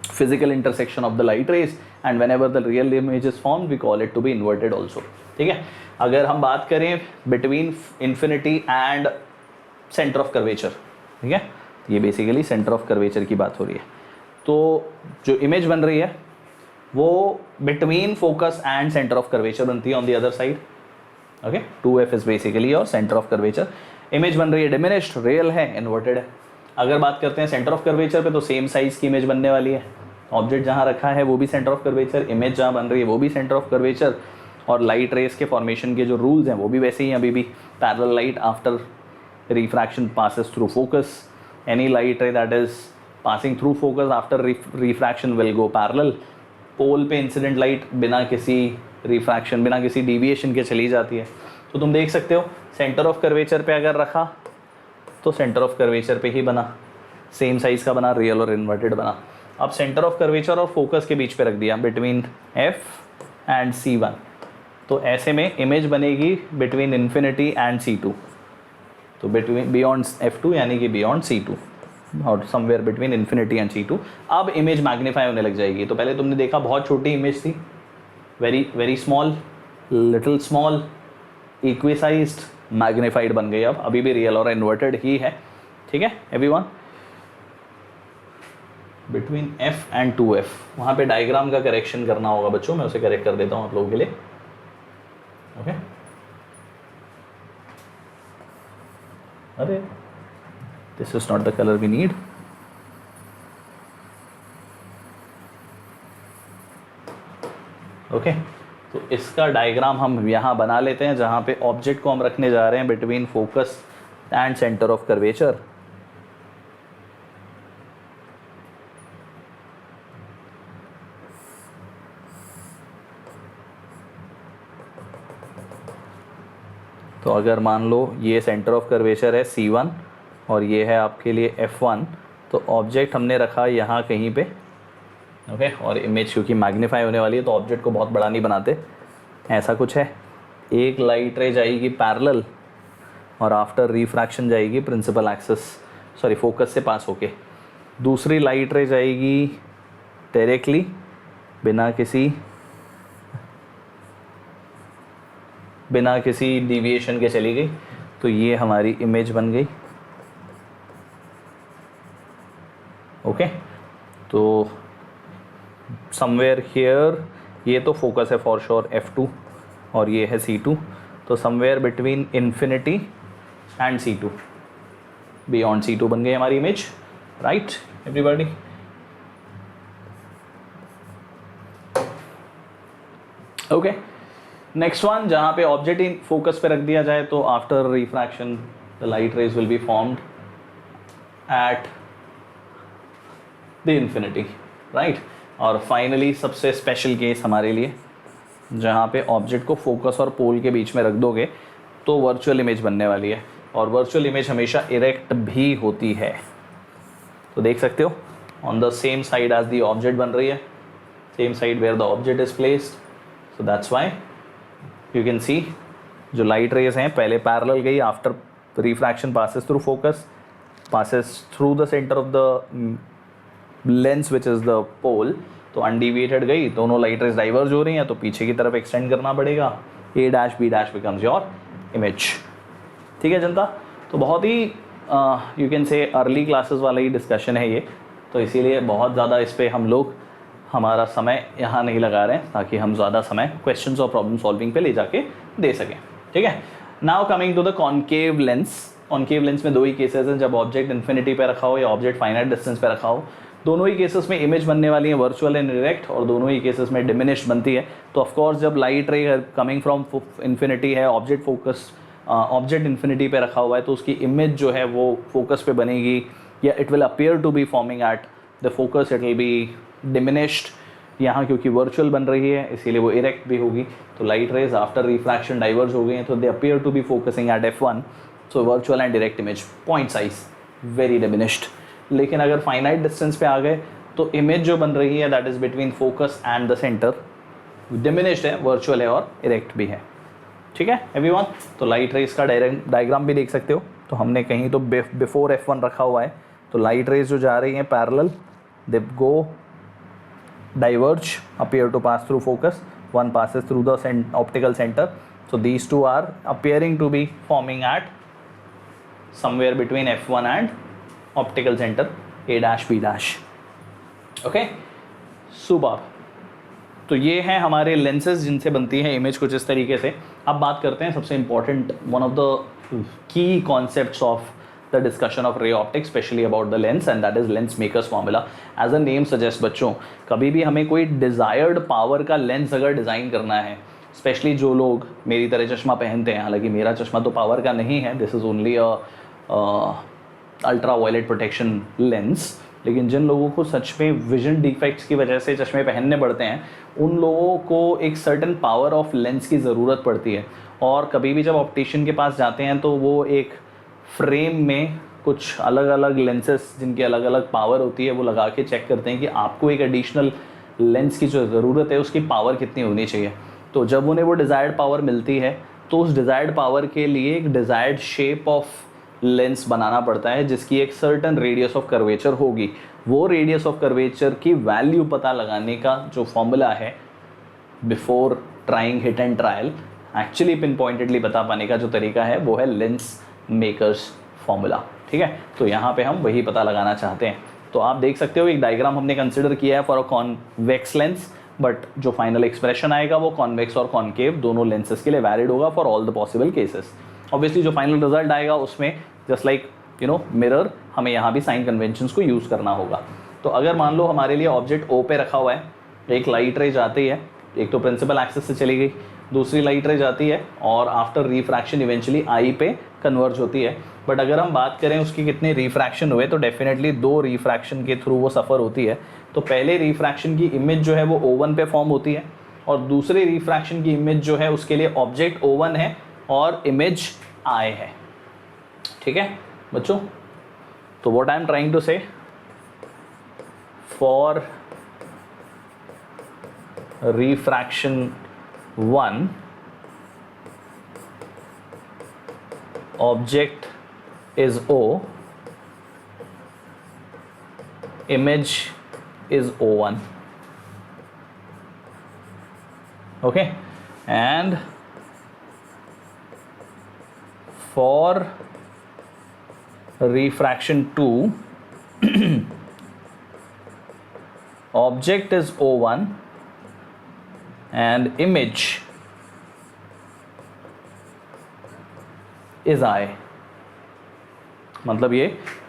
physical intersection of the light rays, and whenever the real image is formed we call it to be inverted also. ठीक है, अगर हम बात करें between infinity and centre of curvature, ठीक है, ये बेसिकली सेंटर ऑफ कर्वेचर की बात हो रही है. तो जो इमेज बन रही है वो between focus and centre of curvature बनती है on the other side. Okay, 2f is basically और सेंटर ऑफ कर्वेचर. इमेज बन रही है डिमिनिश्ड, रियल है, इन्वर्टेड है. अगर बात करते हैं सेंटर ऑफ कर्वेचर पे तो सेम साइज की इमेज बनने वाली है. ऑब्जेक्ट जहाँ रखा है वो भी सेंटर ऑफ कर्वेचर, इमेज जहाँ बन रही है वो भी सेंटर ऑफ कर्वेचर, और लाइट रेस के फॉर्मेशन के जो रूल्स हैं वो भी वैसे ही हैं अभी भी। Parallel light after refraction passes through focus, any light ray that is passing through focus after refraction will go parallel. Pole पे इंसिडेंट लाइट बिना किसी रिफ्रैक्शन, बिना किसी डिविएशन के चली जाती है। तो तुम देख सकते हो सेंटर ऑफ कर्वेचर पे अगर रखा तो सेंटर ऑफ कर्वेचर पे ही बना, सेम साइज का बना, रियल और इन्वर्टेड बना। अब सेंटर ऑफ कर्वेचर और फोकस के बीच पे रख दिया, बिटवीन F एंड C1, तो ऐसे में इमेज बनेगी बिटवीन इन्फिनिटी एंड C2, तो बिटवीन बियॉन्ड F2 यानी कि बियॉन्ड C2 और somewhere between infinity and C2। अब इमेज मैग्नीफाई होने लग जाएगी। तो पहले तुमने देखा बहुत छोटी इमेज थी, very very small, little small, equisized, magnified बन गई। अब अभी भी रियल और इन्वर्टेड ही है, ठीक है everyone. Between F and 2F, वहाँ पे डायग्राम का करेक्शन करना होगा बच्चों, मैं उसे करेक्ट कर देता हूँ आप लोगों के लिए, ओके। अरे this is not the colour we need. Okay, तो इसका डायग्राम हम यहाँ बना लेते हैं, जहाँ पे ऑब्जेक्ट को हम रखने जा रहे हैं between focus and centre of curvature. तो अगर मान लो ये सेंटर ऑफ कर्वेचर है C1 और ये है आपके लिए F1, तो ऑब्जेक्ट हमने रखा यहाँ कहीं पे, ओके। और इमेज क्योंकि मैग्नीफाई होने वाली है तो ऑब्जेक्ट को बहुत बड़ा नहीं बनाते, ऐसा कुछ है। एक लाइट रे जाएगी पैरेलल और आफ्टर रिफ्रैक्शन जाएगी प्रिंसिपल एक्सिस, सॉरी फोकस से पास होके। दूसरी लाइट रे जाएगी डायरेक्टली बिना किसी डिविएशन के चली गई, तो ये हमारी इमेज बन गई, ओके। तो समवेयर हियर, ये तो फोकस है फॉर श्योर F2 और ये है C2, तो somewhere between infinity and C2, beyond C2 बन गई हमारी image, right everybody. Okay, next one, जहाँ पे ऑब्जेक्ट इन फोकस पे रख दिया जाए तो after refraction the light raise will be formed at the infinity, right. और फाइनली सबसे स्पेशल केस हमारे लिए, जहाँ पे ऑब्जेक्ट को फोकस और पोल के बीच में रख दोगे तो वर्चुअल इमेज बनने वाली है, और वर्चुअल इमेज हमेशा इरेक्ट भी होती है। तो देख सकते हो on the same side as the object बन रही है, same side where the object is placed, so that's why you can see जो लाइट रेज हैं पहले पैरेलल गई, after refraction passes through focus, passes through the centre of the lens which is the pole, तो undeviated गई, दोनों light rays diverge हो रही हैं, तो पीछे की तरफ एक्सटेंड करना पड़ेगा, A dash B dash becomes your image, ठीक है जनता। तो बहुत ही you can say early classes वाला ही डिस्कशन है ये, तो इसीलिए बहुत ज़्यादा इस पर हम लोग हमारा समय यहाँ नहीं लगा रहे हैं, ताकि हम ज़्यादा समय क्वेश्चंस और प्रॉब्लम सॉल्विंग पे ले जाके दे सकें, ठीक है। Now coming to the concave lens. Concave lens में दो ही केसेस हैं, जब ऑब्जेक्ट इन्फिनिटी पे रखा हो या ऑब्जेक्ट फाइनाइट डिस्टेंस पे रखा हो। दोनों ही केसेस में इमेज बनने वाली है वर्चुअल एंड डायरेक्ट, और दोनों ही केसेस में डिमिनिश्ड बनती है। तो ऑफ कोर्स जब light ray coming from infinity है, ऑब्जेक्ट फोकस ऑब्जेक्ट इन्फिनिटी पे रखा हुआ है, तो उसकी इमेज जो है वो फोकस पे बनेगी, या it will appear to be forming at the focus, it will be diminished. यहाँ क्योंकि वर्चुअल बन रही है इसीलिए वो इरेक्ट भी होगी। तो light rays after refraction diverge हो गई हैं, तो they appear to be focusing at F1, so virtual and direct image point size very diminished. लेकिन अगर फाइनाइट डिस्टेंस पे आ गए तो इमेज जो बन रही है that is between focus and the centre diminished है, वर्चुअल है और इरेक्ट भी है, ठीक है एवरीवन। तो लाइट रेज का डायग्राम भी देख सकते हो। तो हमने कहीं तो बिफोर F1 रखा हुआ है, तो लाइट रेज जो जा रही हैं parallel, they go diverge, appear to pass through focus, one passes through the optical center, so these two are appearing to be forming at somewhere between F1 and optical center A dash B dash, okay सुबह। तो ये हैं हमारे lenses जिनसे बनती है image कुछ इस तरीके से। अब बात करते हैं सबसे important one of the key concepts of the discussion of ray optics, especially about the lens, and that is lens makers formula. As a name suggests बच्चों, कभी भी हमें कोई desired power का लेंस अगर डिज़ाइन करना है स्पेशली जो लोग मेरी तरह चश्मा पहनते हैं, हालांकि मेरा चश्मा तो पावर का नहीं है, this is only ultraviolet protection lens, लेकिन जिन लोगों को सच में विजन डिफेक्ट्स की वजह से चश्मे पहनने पड़ते हैं, उन लोगों को एक सर्टन पावर ऑफ लेंस की ज़रूरत पड़ती है। और कभी भी जब ऑप्टिशियन के पास जाते हैं तो वो एक फ्रेम में कुछ अलग अलग लेंसेस जिनकी अलग अलग पावर होती है वो लगा के चेक करते हैं कि आपको एक एडिशनल लेंस की जो ज़रूरत है उसकी पावर कितनी होनी चाहिए। तो जब उन्हें वो डिज़ायर्ड पावर मिलती है तो उस डिज़ायर्ड पावर के लिए एक डिज़ायर्ड शेप ऑफ लेंस बनाना पड़ता है जिसकी एक सर्टन रेडियस ऑफ कर्वेचर होगी। वो रेडियस ऑफ कर्वेचर की वैल्यू पता लगाने का जो फॉर्मूला है before trying hit and trial, actually pin pointedly बता पाने का जो तरीका है वो है लेंस मेकर्स फॉर्मूला। ठीक है, तो यहाँ पे हम वही पता लगाना चाहते हैं। तो आप देख सकते हो एक डायग्राम हमने कंसिडर किया है for a convex lens, but जो फाइनल एक्सप्रेशन आएगा वो कॉन्वेक्स और कॉन्केव दोनों लेंसेज के लिए वैलिड होगा for all the possible cases. Obviously जो फाइनल रिजल्ट आएगा उसमें जस्ट लाइक मिरर, हमें यहाँ भी साइन कन्वेंशंस को यूज़ करना होगा। तो अगर मान लो हमारे लिए ऑब्जेक्ट ओ पे रखा हुआ है, एक लाइट रे जाती है, एक तो प्रिंसिपल एक्सिस से चली गई, दूसरी लाइट रे जाती है और आफ्टर रिफ्रैक्शन इवेंचुअली आई पे कन्वर्ज होती है। बट अगर हम बात करें उसकी कितने रिफ्रैक्शन हुए तो डेफिनेटली 2 रिफ्रैक्शन के थ्रू वो सफ़र होती है। तो पहले रिफ्रैक्शन की इमेज जो है वो O1 पे फॉर्म होती है और दूसरे रिफ्रैक्शन की इमेज जो है उसके लिए ऑब्जेक्ट O1 है और इमेज I है। ठीक है बच्चों, तो what I am trying to say, for refraction 1 object is O, image is O1. Okay, and for refraction 2 object is O1 and image is I। मतलब ये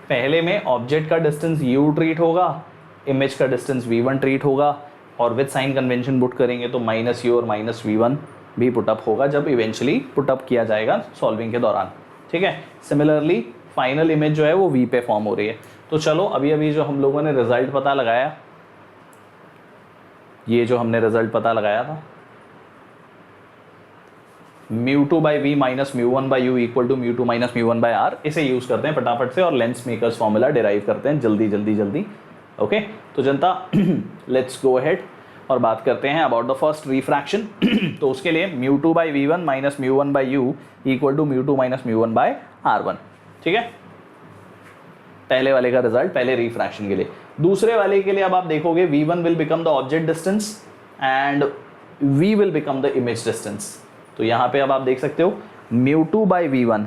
पहले में ऑब्जेक्ट का डिस्टेंस u ट्रीट होगा, इमेज का डिस्टेंस v1 ट्रीट होगा और with sign convention put करेंगे तो -u और -v1 भी पुटअप होगा जब इवेंचुअली पुटअप किया जाएगा सॉल्विंग के दौरान। ठीक है, सिमिलरली फाइनल इमेज जो है वो v पे फॉर्म हो रही है। तो चलो अभी अभी जो हम लोगों ने रिजल्ट पता लगाया, ये जो हमने रिजल्ट पता लगाया था μ2 by v minus μ1 by u equal to μ2 minus μ1 by r, इसे यूज़ करते हैं फटाफट से और लेंस मेकर्स फॉर्मूला डिराइव करते हैं जल्दी। ओके, तो जनता लेट्स गो अहेड और बात करते हैं अबाउट द फर्स्ट रिफ्रैक्शन। तो उसके लिए μ2 by v1 minus μ1 by u equal to μ2 minus μ1 by r1। ठीक है, पहले वाले का रिजल्ट पहले रिफ्रैक्शन के लिए। दूसरे वाले के लिए अब आप देखोगे v1 will become the object distance and v will become the image distance. तो यहाँ पे अब आप देख सकते हो μ2 by v1।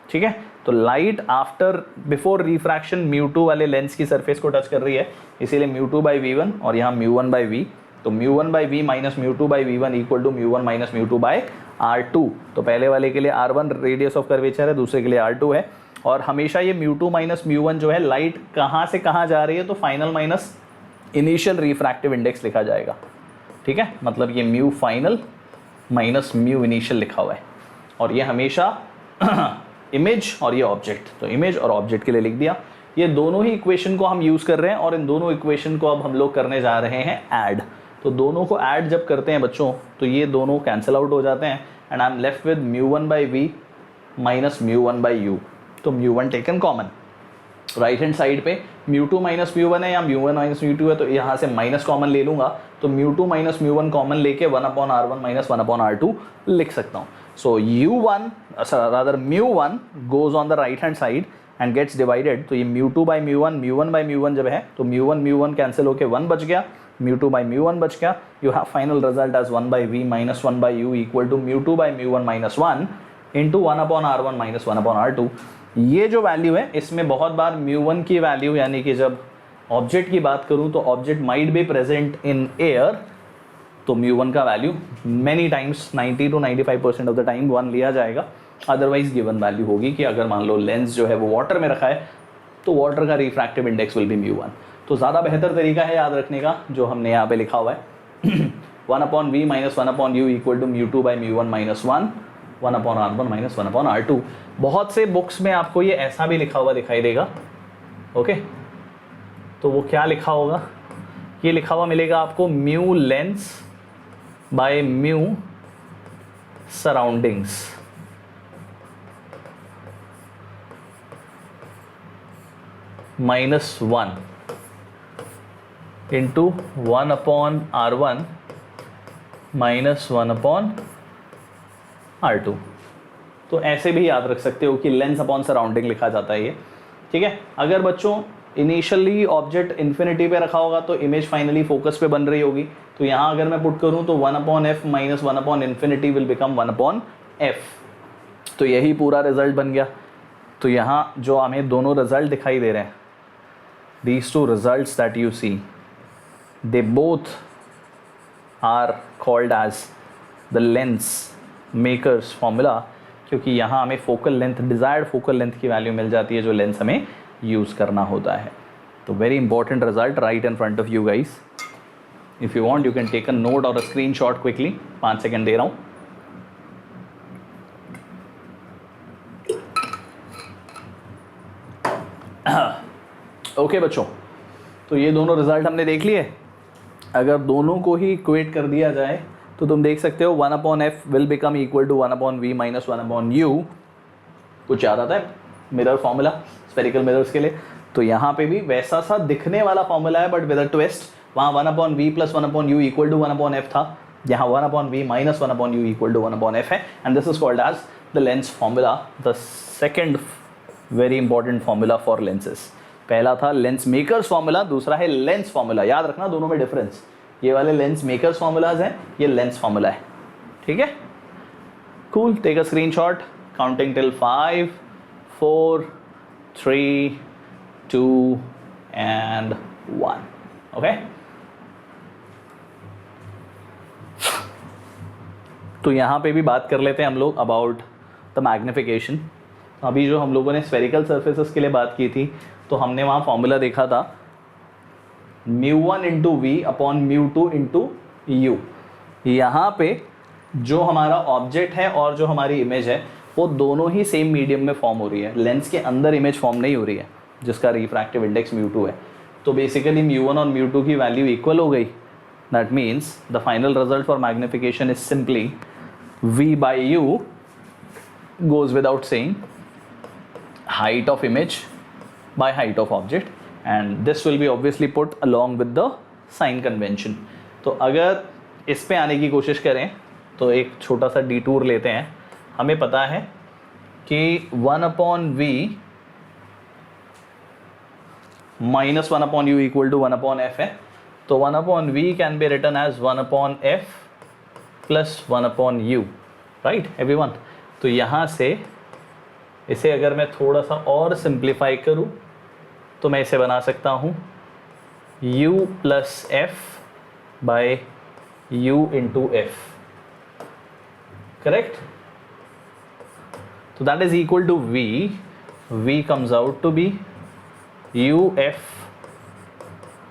ठीक है, तो लाइट आफ्टर बिफोर रिफ्रैक्शन μ2 वाले लेंस की सरफेस को टच कर रही है, इसीलिए μ2 by v1 और यहाँ μ1 by v। तो μ1 by v minus μ2 by v1 equal to μ1 minus μ2 by r2। तो पहले वाले के लिए r1 रेडियस ऑफ कर्वेचर है, दूसरे के लिए r2 है। और हमेशा ये μ2 माइनस μ1 जो है लाइट कहाँ से कहाँ जा रही है तो final minus initial refractive index लिखा जाएगा। ठीक है, मतलब ये mu final minus mu initial लिखा हुआ है और ये हमेशा इमेज और ये ऑब्जेक्ट, तो इमेज और ऑब्जेक्ट के लिए लिख दिया। ये दोनों ही इक्वेशन को हम यूज़ कर रहे हैं और इन दोनों इक्वेशन को अब हम लोग करने जा रहे हैं ऐड। तो दोनों को ऐड जब करते हैं बच्चों तो ये दोनों कैंसिल आउट हो जाते हैं and I am left with μ1 by v minus μ1 by u। तो μ1 taken common, right hand side पे μ2 माइनस μ1 है या μ1 माइनस μ2 है तो यहाँ से माइनस कॉमन ले लूँगा, तो μ2 माइनस μ1 कॉमन लेके 1/r1 माइनस 1/r2 लिख सकता हूँ। So u1 rather μ1 goes on the right hand side and gets divided. तो ये μ2 by μ1 μ1 by μ1 जब है तो μ1 कैंसिल होके 1 बच गया, μ2 by μ1 बच गया। You have final result as 1 by v minus 1 by u equal to μ2 by μ1 minus 1 into 1/r1 minus 1/r2। ये जो वैल्यू है इसमें बहुत बार μ1 की वैल्यू, यानी कि जब ऑब्जेक्ट की बात करूं तो object might be present in air, तो μ1 का value many times 90 to 95% of the time 1 लिया जाएगा। अदरवाइज गिवन वैल्यू होगी कि अगर मान लो लेंस जो है वो वाटर में रखा है तो वाटर का रिफ्रैक्टिव इंडेक्स विल बी μ1। तो ज़्यादा बेहतर तरीका है याद रखने का जो हमने यहाँ पे लिखा हुआ है 1 upon v minus 1 upon u equal to mu two by mu one minus 1 upon R1 minus 1 upon R2। बहुत से बुक्स में आपको ये ऐसा भी लिखा हुआ दिखाई देगा। ओके, तो वो क्या लिखा होगा, ये लिखा हुआ मिलेगा आपको mu lens by mu surroundings -1 into 1 upon R1 minus 1 upon R2। तो ऐसे भी याद रख सकते हो कि लेंस अपॉन सराउंडिंग लिखा जाता है ये, ठीक है। अगर बच्चों इनिशियली ऑब्जेक्ट इन्फिनिटी पे रखा होगा तो इमेज फाइनली फोकस पे बन रही होगी, तो यहाँ अगर मैं पुट करूँ तो 1 upon F minus 1 upon infinity will become 1 upon F. तो यही पूरा रिजल्ट बन गया। तो यहाँ जो हमें दोनों रिजल्ट दिखाई दे रहे हैं, these two results that you see, they both are called as the lens makers formula, क्योंकि यहाँ हमें focal length, desired focal length की वैल्यू मिल जाती है जो लेंस हमें यूज़ करना होता है। तो very important result right in front of you guys. If you want you can take a note और अ स्क्रीनशॉट क्विकली। 5 सेकेंड दे रहा हूँ। ओके बच्चों, तो ये दोनों रिजल्ट हमने देख लिए। अगर दोनों को ही इक्वेट कर दिया जाए तो तुम देख सकते हो 1 upon F will become equal to 1 upon v minus 1 upon u. कुछ याद आता है मिरर फॉर्मूला स्फेरिकल मिरर्स के लिए? तो यहाँ पे भी वैसा सा दिखने वाला फॉर्मूला है, बट विद अ ट्विस्ट। वहाँ 1 upon v plus 1 upon u equal to 1 upon f था, यहाँ 1 upon v minus 1 upon u equal to 1 upon F है। And this is called as the lens formula, the second very important formula for lenses. पहला था lens makers formula, दूसरा है lens formula. याद रखना दोनों में डिफरेंस। ये वाले लेंस मेकर्स फॉर्मूलाज हैं, ये लेंस फॉर्मूला है, ठीक है। Cool, take a screenshot, counting till 5 4 3 2 and 1। Okay, तो यहाँ पे भी बात कर लेते हैं हम लोग अबाउट द मैग्निफिकेशन। अभी जो हम लोगों ने स्फेरिकल सर्फेसेस के लिए बात की थी, तो हमने वहाँ फॉर्मूला देखा था μ1 into v upon μ2 into u. यहाँ पे जो हमारा ऑब्जेक्ट है और जो हमारी इमेज है वो दोनों ही सेम मीडियम में फॉर्म हो रही है। लेंस के अंदर इमेज फॉर्म नहीं हो रही है जिसका रिफ्रैक्टिव इंडेक्स μ2 है। तो बेसिकली μ1 और μ2 की वैल्यू इक्वल हो गई। That means the final result for magnification is simply v by you goes without saying height of image by height of object, and this will be obviously put along with the sign convention। तो अगर इस पे आने की कोशिश करें तो एक छोटा सा डिटूर लेते हैं। हमें पता है कि 1 upon v minus 1 upon u equal to 1 upon F है। तो 1 upon v can be written as 1 upon F plus 1 upon u, right everyone. तो यहाँ से इसे अगर मैं थोड़ा सा और सिंप्लीफाई करूँ तो मैं इसे बना सकता हूँ u plus f by u into f, correct. तो that is equal to v comes out to be u f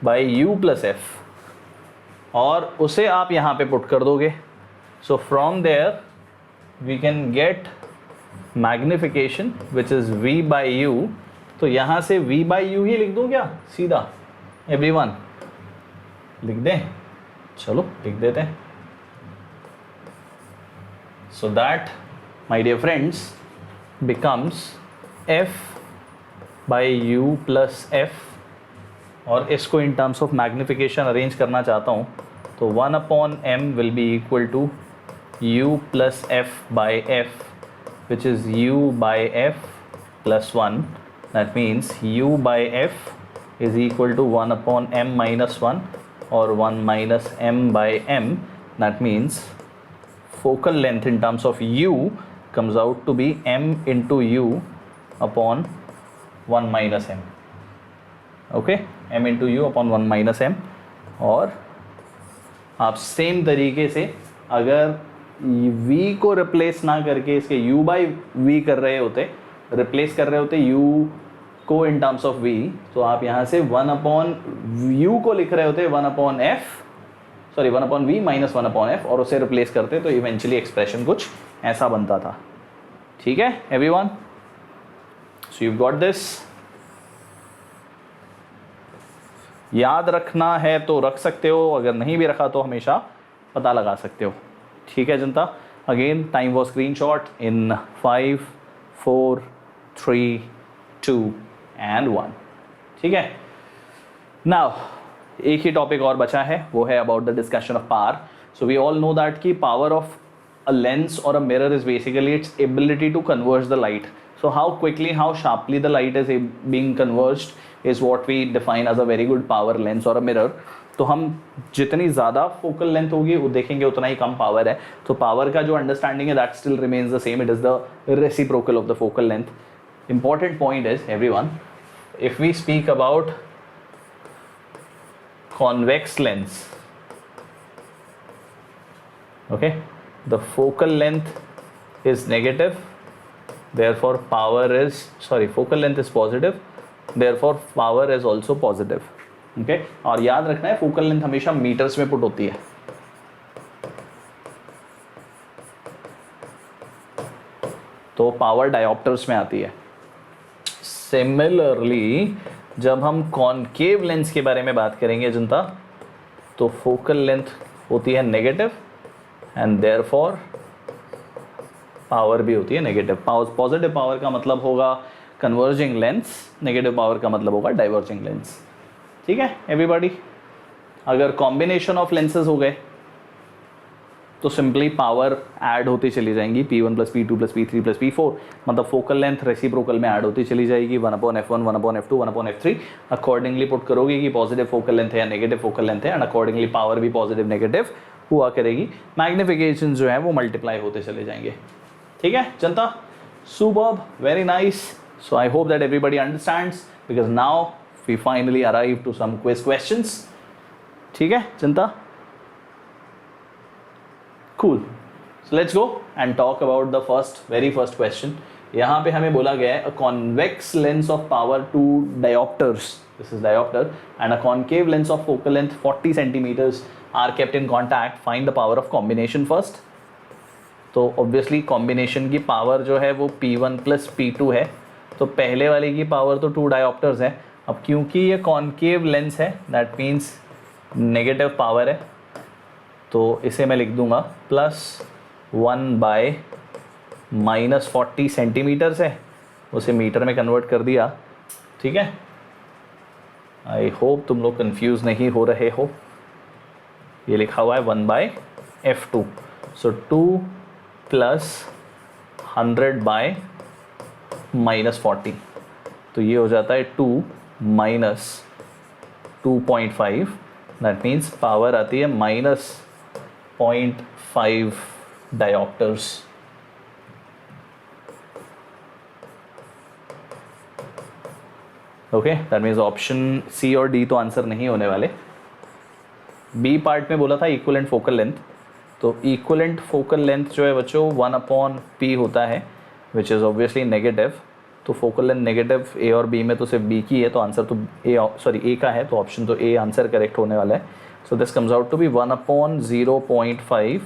by u plus F, और उसे आप यहाँ पे पुट कर दोगे। So from there we can get magnification which is v by u. तो यहाँ से v बाई यू ही लिख दूँ क्या सीधा? एवरीवन लिख दें, चलो लिख देते हैं। So that my dear friends becomes f by u plus F, और इसको in terms of magnification arrange करना चाहता हूँ तो 1 upon m will be equal to u plus f by f which is u by f plus 1. That means u by f is equal to 1 upon m minus 1 or 1 minus m by m. That means focal length in terms of u comes out to be m into u upon 1 minus m. Okay, m into u upon 1 minus m। और आप same तरीके से अगर v को replace ना करके इसके u by v कर रहे होते, रिप्लेस कर रहे होते u को इन टर्म्स ऑफ v, तो आप यहाँ से 1 अपॉन u को लिख रहे होते 1 upon f, sorry 1/v minus 1/f और उसे रिप्लेस करते तो इवेंचुअली एक्सप्रेशन कुछ ऐसा बनता था। ठीक है everyone, so you got this. याद रखना है तो रख सकते हो, अगर नहीं भी रखा तो हमेशा पता लगा सकते हो। ठीक है जनता, again time for screenshot in 5 4 3 2 and 1। ठीक है, नाउ एक ही टॉपिक और बचा है, वो है about the discussion of power. So we all know that की power of a lens or a mirror is basically its ability to converge the light. So how quickly, how sharply the light is being converged is what we define as a very good power lens or a mirror. तो हम जितनी ज़्यादा focal length होगी वो देखेंगे उतना ही कम power है। तो पावर का जो अंडरस्टैंडिंग है that still remains the same, it is the reciprocal of the focal length. Important point is everyone, if we speak about convex lens, okay, the focal length is negative, therefore power is, sorry, focal length is positive, therefore power is also positive, okay। और याद रखना है focal length हमेशा metres में put होती है, तो power dioptres में आती है। सिमिलरली जब हम कॉनकेव लेंस के बारे में बात करेंगे जनता, तो फोकल लेंथ होती है नेगेटिव एंड देयरफॉर पावर भी होती है नेगेटिव। पॉजिटिव पावर का मतलब होगा कन्वर्जिंग लेंस, नेगेटिव पावर का मतलब होगा डाइवर्जिंग लेंस। ठीक है एवरीबॉडी, अगर कॉम्बिनेशन ऑफ लेंसेज हो गए तो सिंपली पावर ऐड होती चली जाएंगी, P1 + P2 + P3 + P4, मतलब फोकल लेंथ रेसिप्रोकल में ऐड होती चली जाएगी 1/f1 1/f2 1/f3। Accordingly put करोगे कि पॉजिटिव फोकल लेंथ है या नेगेटिव फोकल लेंथ है, एंड अकॉर्डिंगली पावर भी पॉजिटिव नेगेटिव हुआ करेगी। मैग्निफिकेशन जो है वो मल्टीप्लाई होते चले जाएंगे। ठीक है जनता, superb, very nice. So I hope that everybody understands, because now we finally arrive to some quiz questions. ठीक है जनता, cool, so let's go and talk about the very first question। यहाँ पे हमें बोला गया है a convex lens of power 2 diopters, this is diopter, and a concave lens of focal length 40 centimeters are kept in contact, find the power of combination first। तो obviously combination की power जो है वो P1 + P2 है, तो पहले वाले की पावर तो 2 diopters है। अब क्योंकि ये concave lens है that means नेगेटिव पावर है, तो इसे मैं लिख दूंगा +1/- 40 सेंटीमीटर है, उसे मीटर में कन्वर्ट कर दिया। ठीक है, आई होप तुम लोग कंफ्यूज नहीं हो रहे हो। ये लिखा हुआ है 1/f2, सो 2 + 100/- 40, तो ये हो जाता है 2 - 2.5, दैट मीन्स पावर आती है -0.5 diopters. Okay, that means option C और डी तो आंसर नहीं होने वाले। बी पार्ट में बोला था इक्विवेलेंट फोकल लेंथ, तो इक्विवेलेंट फोकल लेंथ जो है बच्चों 1/p होता है, विच इज़ ऑब्वियसली नेगेटिव। तो फोकल लेंथ नेगेटिव ए और बी में तो सिर्फ बी की है, तो आंसर तो ए का है, तो ऑप्शन तो ए आंसर करेक्ट होने वाला है। So this comes out to be 1/0.5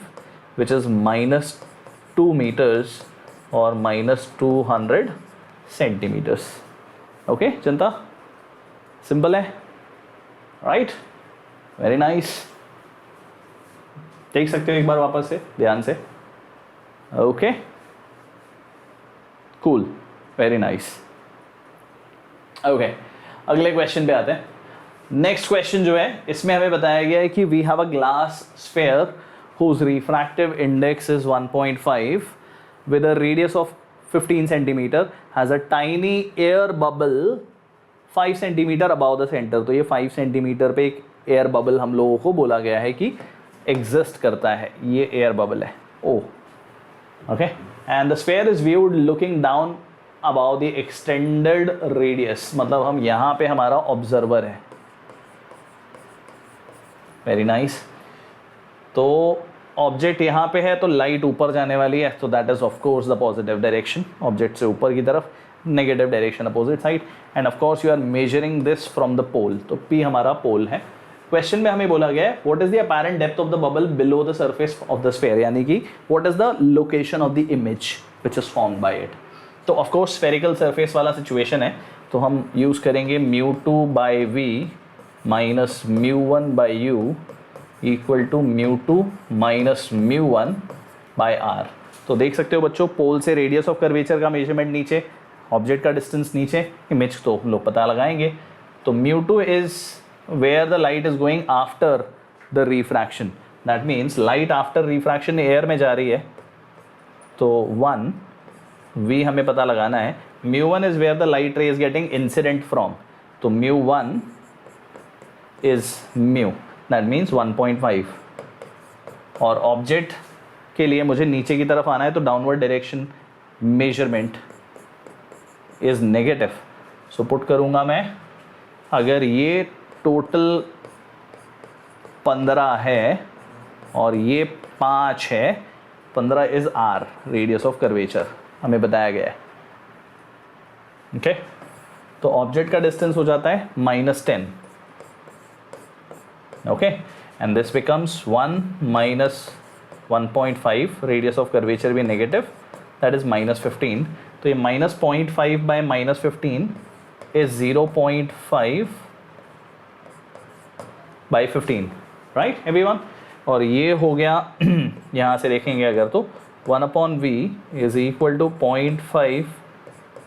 which is -2 metres और -200 सेंटीमीटर्स। ओके जनता, सिंपल है, राइट, वेरी नाइस। देख सकते हो एक बार वापस से ध्यान से। Okay cool, very nice. Okay, अगले क्वेश्चन पे आते हैं। नेक्स्ट क्वेश्चन जो है इसमें हमें बताया गया है कि we have a glass sphere whose refractive index is 1.5 with a radius of 15 centimeter has a tiny air bubble 5 centimeter above the center। तो ये 5 सेंटीमीटर पे एक एयर बबल हम लोगों को बोला गया है कि एग्जिस्ट करता है, ये एयर बबल है ओ। Okay, and the sphere is viewed looking down about the extended radius, मतलब हम यहाँ पे हमारा ऑब्जर्वर है। Very nice. तो ऑब्जेक्ट यहाँ पे है तो लाइट ऊपर जाने वाली है, तो that is of course the positive direction, object से ऊपर की तरफ, negative direction opposite side. And of course you are measuring this from the pole, तो P हमारा पोल है क्वेश्चन में हमें बोला गया है what is the apparent depth of the bubble below the surface of the sphere, यानी कि what is the location of the image which is formed by it. तो ऑफ कोर्स स्फेरिकल सरफेस वाला situation है, तो हम use करेंगे μ2 by v minus μ1 by u equal to μ2 minus μ1 by r. तो देख सकते हो बच्चों, पोल से रेडियस ऑफ कर्वेचर का मेजरमेंट नीचे, ऑब्जेक्ट का डिस्टेंस नीचे, इमेज तो हम लोग पता लगाएंगे। तो μ2 is where the light is going after the refraction, that means light after refraction air में जा रही है, तो 1 v हमें पता लगाना है। μ1 is where the light ray is getting incident from, तो μ1 इज म्यू, दैट मीन्स 1.5। और ऑब्जेक्ट के लिए मुझे नीचे की तरफ आना है, तो downward direction measurement is negative. So put करूंगा मैं, अगर ये टोटल 15 है और ये 5 है, 15 is R radius of curvature हमें बताया गया है। ओके, तो ऑब्जेक्ट का डिस्टेंस हो जाता है -10। Okay, and this becomes 1 minus 1.5, radius of curvature भी नेगेटिव, दैट इज -15। तो ये -0.5 by -15 is 0.5 by 15, right everyone. और ये हो गया यहाँ से देखेंगे अगर, तो 1/v is equal to 0.5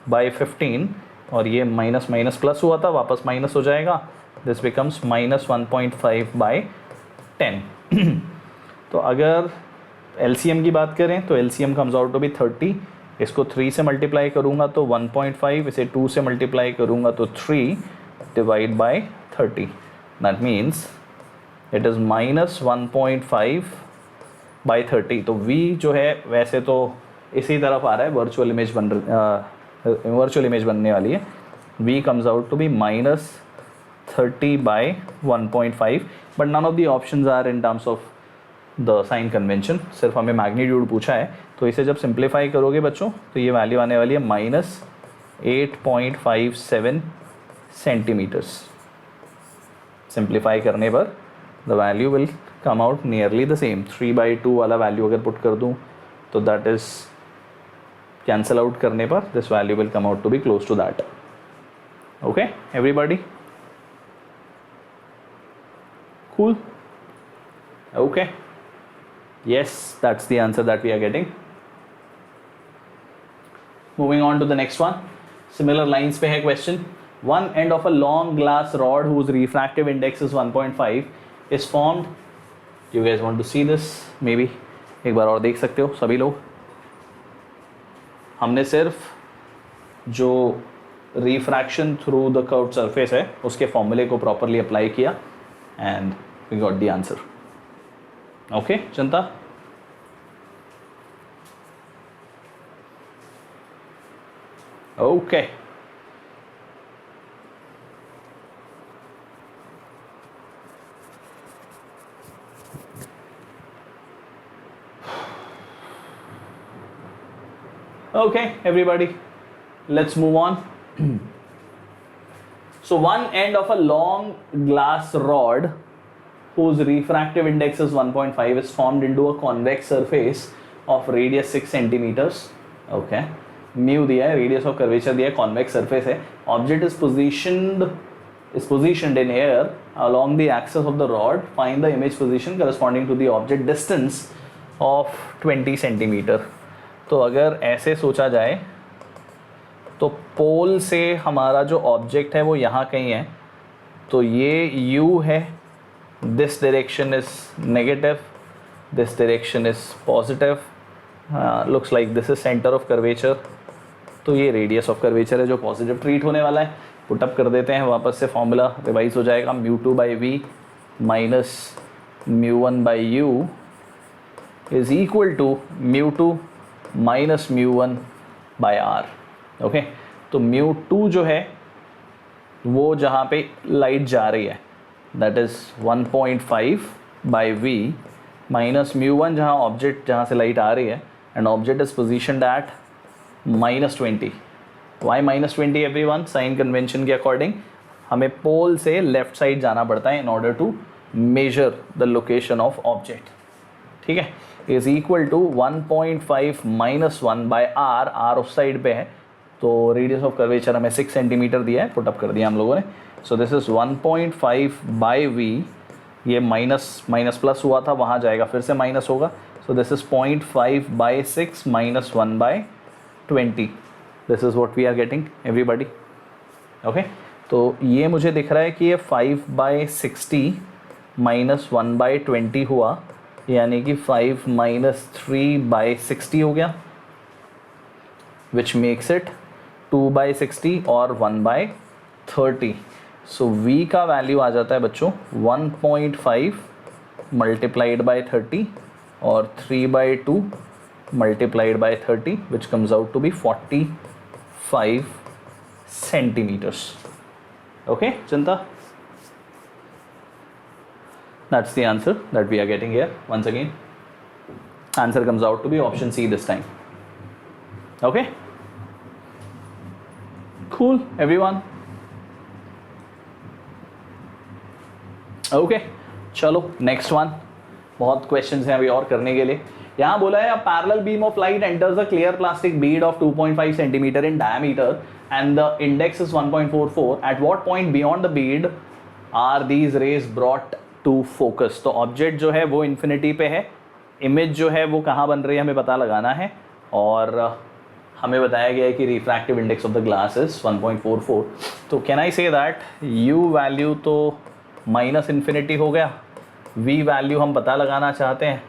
by 15, और ये माइनस माइनस प्लस हुआ था, वापस माइनस हो जाएगा, दिस बिकम्स -1.5 बाई 10। तो अगर LCM की बात करें तो LCM comes out to be 30, इसको 3 से मल्टीप्लाई करूँगा तो 1.5, इसे 2 से मल्टीप्लाई करूँगा तो 3 divide by 30, that means it is -1.5 by 30। तो V जो है वैसे तो इसी तरफ आ रहा है, वर्चुअल इमेज बनने वाली है। V comes out to be -30 by 1.5, but none of the options are in terms of the sign convention, सिर्फ हमें मैग्नीट्यूड पूछा है। तो इसे जब सिंप्लीफाई करोगे बच्चों तो ये वैल्यू आने वाली है -8.57 सेंटीमीटर्स। सिंप्लीफाई करने पर the value will come out nearly the same. 3/2 वाला वैल्यू अगर पुट कर दूँ तो दैट इज कैंसल आउट करने पर this value will come out to be close to that. Okay everybody, cool? Okay, yes, that's the answer that we are getting. Moving on to the next one, similar lines पे है question. One end of a long glass rod whose refractive index is 1.5 is formed. Do you guys want to see this? Maybe एक बार और देख सकते हो सभी लोग। हमने सिर्फ जो refraction through the curved surface है उसके फॉर्मूले को प्रॉपरली अप्लाई किया and we got the answer. Okay, Janata? Okay. Okay, everybody, let's move on. So one end of a long glass rod whose refractive index is 1.5 is formed into a convex surface of radius 6 centimeters. Okay, mu दिया है, radius of curvature दिया है, convex surface है, object is positioned in air along the axis of the rod. Find the image position corresponding to the object distance of 20 centimeter. तो अगर ऐसे सोचा जाए तो पोल से हमारा जो ऑब्जेक्ट है वो यहाँ कहीं है, तो ये u है, this direction is negative, this direction is positive, looks like this is center of curvature, तो ये radius of curvature है जो पॉजिटिव ट्रीट होने वाला है। पुटअप कर देते हैं, वापस से फॉर्मूला रिवाइज हो जाएगा, μ2 by v minus μ1 by u is equal to μ2 minus μ1 by r. Okay, तो μ2 जो है वो जहाँ पे लाइट जा रही है that is 1.5 by v minus μ1 जहाँ ऑब्जेक्ट, जहाँ से लाइट आ रही है, and object is positioned at -20। Why -20 everyone? Sign convention के अकॉर्डिंग हमें पोल से लेफ्ट साइड जाना पड़ता है in order to measure the location of object, ठीक है, is equal to 1.5 minus 1 by r, r उस साइड पे है, तो रेडियस ऑफ कर्वेचर हमें 6 सेंटीमीटर दिया है, पुटअप कर दिया हम लोगों ने. So this is 1.5 by v, ये माइनस माइनस प्लस हुआ था, वहाँ जाएगा फिर से माइनस होगा. So this is 0.5 by 6 minus 1 by 20. This is what we are getting everybody. Okay, तो ये मुझे दिख रहा है कि ये 5 बाई 60 माइनस 1 बाई 20 हुआ, यानी कि 5 माइनस 3 बाई 60 हो गया, विच मेक्स इट 2 बाई 60 और 1 बाई 30. सो v का वैल्यू आ जाता है बच्चों 1.5 मल्टीप्लाइड बाई 30 और 3 by 2 multiplied by 30, which comes out to be 45 centimeters. Okay, Chinta? That's the answer that we are getting here. Once again, answer comes out to be option C this time. Okay? Cool, everyone? Okay, चलो next one. बहुत questions हैं अभी और करने के लिए. यहाँ बोला है a parallel beam of light enters a clear plastic bead of 2.5 centimeter in diameter and the index is 1.44. At what point beyond the bead are these rays brought to focus? तो ऑब्जेक्ट जो है वो infinity पे है, image जो है वो कहाँ बन रही है हमें पता लगाना है, और हमें बताया गया है कि refractive index of the glass is 1.44. तो can I say that u value तो माइनस इन्फिनिटी हो गया, v वैल्यू हम पता लगाना चाहते हैं,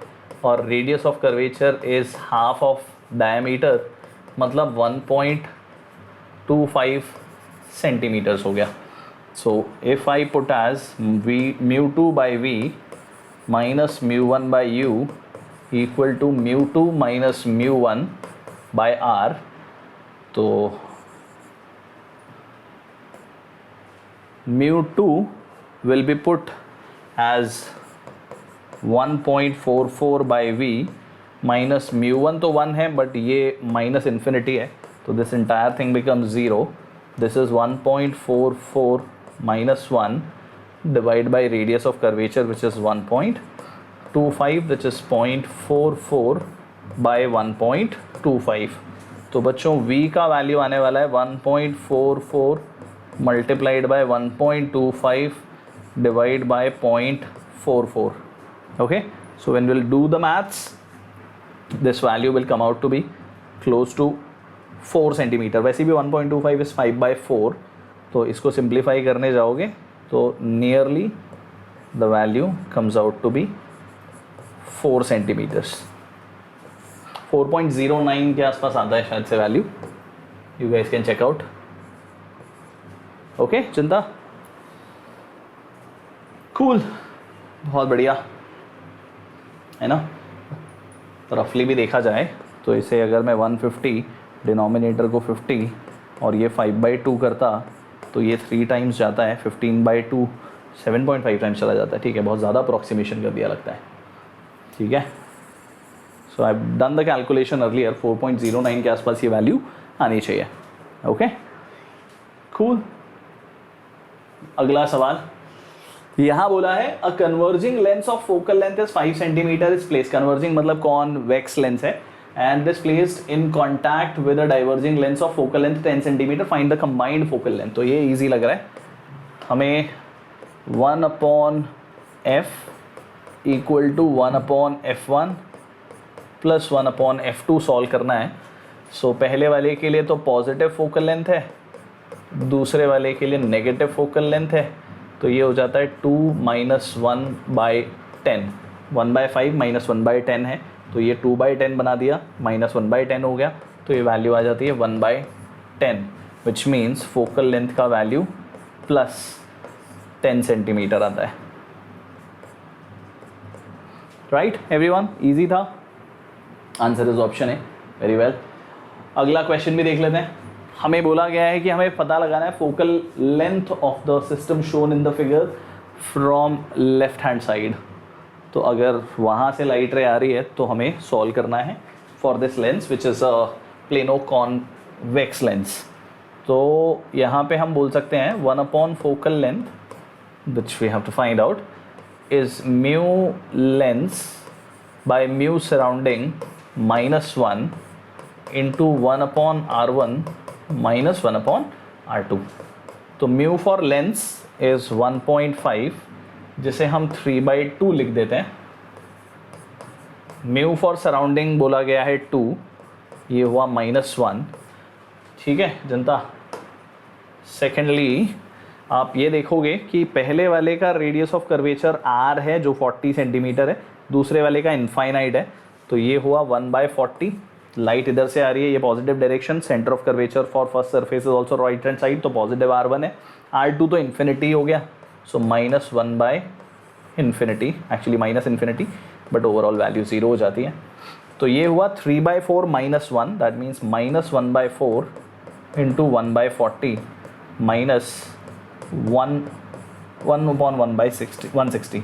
और radius of curvature is half of diameter, मतलब 1.25 सेंटीमीटर्स हो गया. So if I put as v μ2 by v minus μ1 by u equal to μ2 minus μ1 by r, तो μ2 will be put as 1.44 by v minus μ1 तो 1 है but ये minus infinity है, तो this entire thing becomes 0. This is 1.44 minus 1 divide by radius of curvature which is 1.25 which is 0.44 by 1.25. तो बच्चों v का value आने वाला है 1.44 multiplied by 1.25 divide by 0.44. Okay, so when we'll do the maths, this value will come out to be close to 4 centimeter. वैसे भी 1.25 is 5 by 4, तो इसको simplify करने जाओगे तो nearly the value comes out to be 4 centimeters. 4.09 के आसपास आता है शायद से value. You guys can check out. Okay, चिंता? Cool, बहुत बढ़िया है ना. रफली भी देखा जाए तो इसे अगर मैं 150 डिनोमिनेटर को 50 और ये 5/2 करता तो ये 3 टाइम्स जाता है, 15/2 7.5 टाइम्स चला जाता है. ठीक है, बहुत ज़्यादा अप्रॉक्सीमेशन कर दिया लगता है. ठीक है, so I have done the calculation earlier. 4.09 के आसपास ये वैल्यू आनी चाहिए. Okay, cool. अगला सवाल यहाँ बोला है a converging lens of focal length is 5 centimetre is place. Converging मतलब कॉन्वेक्स लेंस है, and this placed in contact with a diverging lens of focal length 10 centimetre. Find the combined focal length. तो ये easy लग रहा है हमें. 1/f equal to 1/f1 plus 1/f2 solve करना है. सो पहले वाले के लिए तो पॉजिटिव फोकल लेंथ है, दूसरे वाले के लिए नेगेटिव फोकल लेंथ है, तो ये हो जाता है 2 माइनस 1/10. 1/5 माइनस 1/10 है, तो ये 2/10 बना दिया, माइनस 1/10 हो गया, तो ये वैल्यू आ जाती है 1/10, विच मीन्स फोकल लेंथ का वैल्यू प्लस 10 सेंटीमीटर आता है. राइट एवरीवन, इजी था. आंसर इज ऑप्शन है. Very well. अगला क्वेश्चन भी देख लेते हैं. हमें बोला गया है कि हमें पता लगाना है focal length of the system shown in the figure from left hand side. तो अगर वहाँ से लाइट रे आ रही है तो हमें सॉल्व करना है for this lens which is a plano convex lens. तो यहाँ पे हम बोल सकते हैं 1 upon focal length which we have to find out is mu lens by mu surrounding -1 into 1 upon r1 minus 1 upon r2. तो mu for lens is 1.5, जिसे हम 3/2 लिख देते हैं. mu for surrounding बोला गया है 2, ये हुआ -1. ठीक है जनता. सेकेंडली आप ये देखोगे कि पहले वाले का रेडियस ऑफ कर्वेचर r है जो 40 सेंटीमीटर है, दूसरे वाले का इनफाइनाइट है, तो ये हुआ 1/40. लाइट इधर से आ रही है, ये positive direction. Centre of curvature for first surface is also right hand side, तो पॉजिटिव r1 है. r2 तो इन्फिनिटी हो गया, so -1/∞, actually minus infinity, but overall value 0 हो जाती है. तो ये हुआ 3/4 -1, that means -1/4 into 1/40 minus 1/160,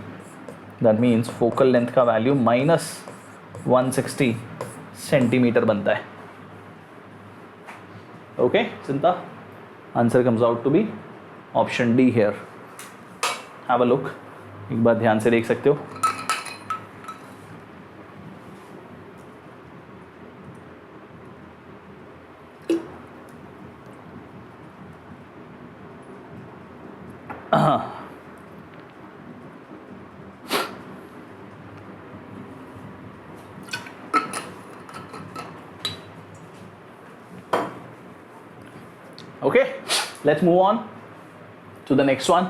that means focal length का वैल्यू -160 सेंटीमीटर बनता है. ओके चिंता. Answer comes out to be option D here. Have a look, एक बार ध्यान से देख सकते हो. Okay, let's move on to the next one.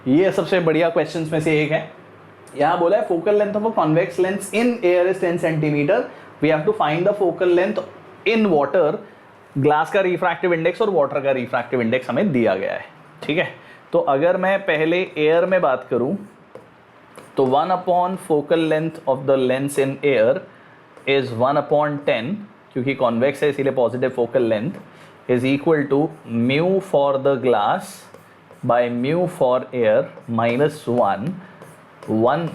ये सबसे बढ़िया क्वेश्चंस में से एक है. यहाँ बोला है focal length of a convex lens in air is 10 centimetre. We have to find the focal length in water. Glass का रिफ्रैक्टिव इंडेक्स और वाटर का रिफ्रैक्टिव इंडेक्स हमें दिया गया है. ठीक है, तो अगर मैं पहले एयर में बात करूं तो 1 upon focal length of the lens in air is 1/10, क्योंकि कॉन्वेक्स है इसीलिए positive focal length, is equal to mu for the glass by mu for air minus 1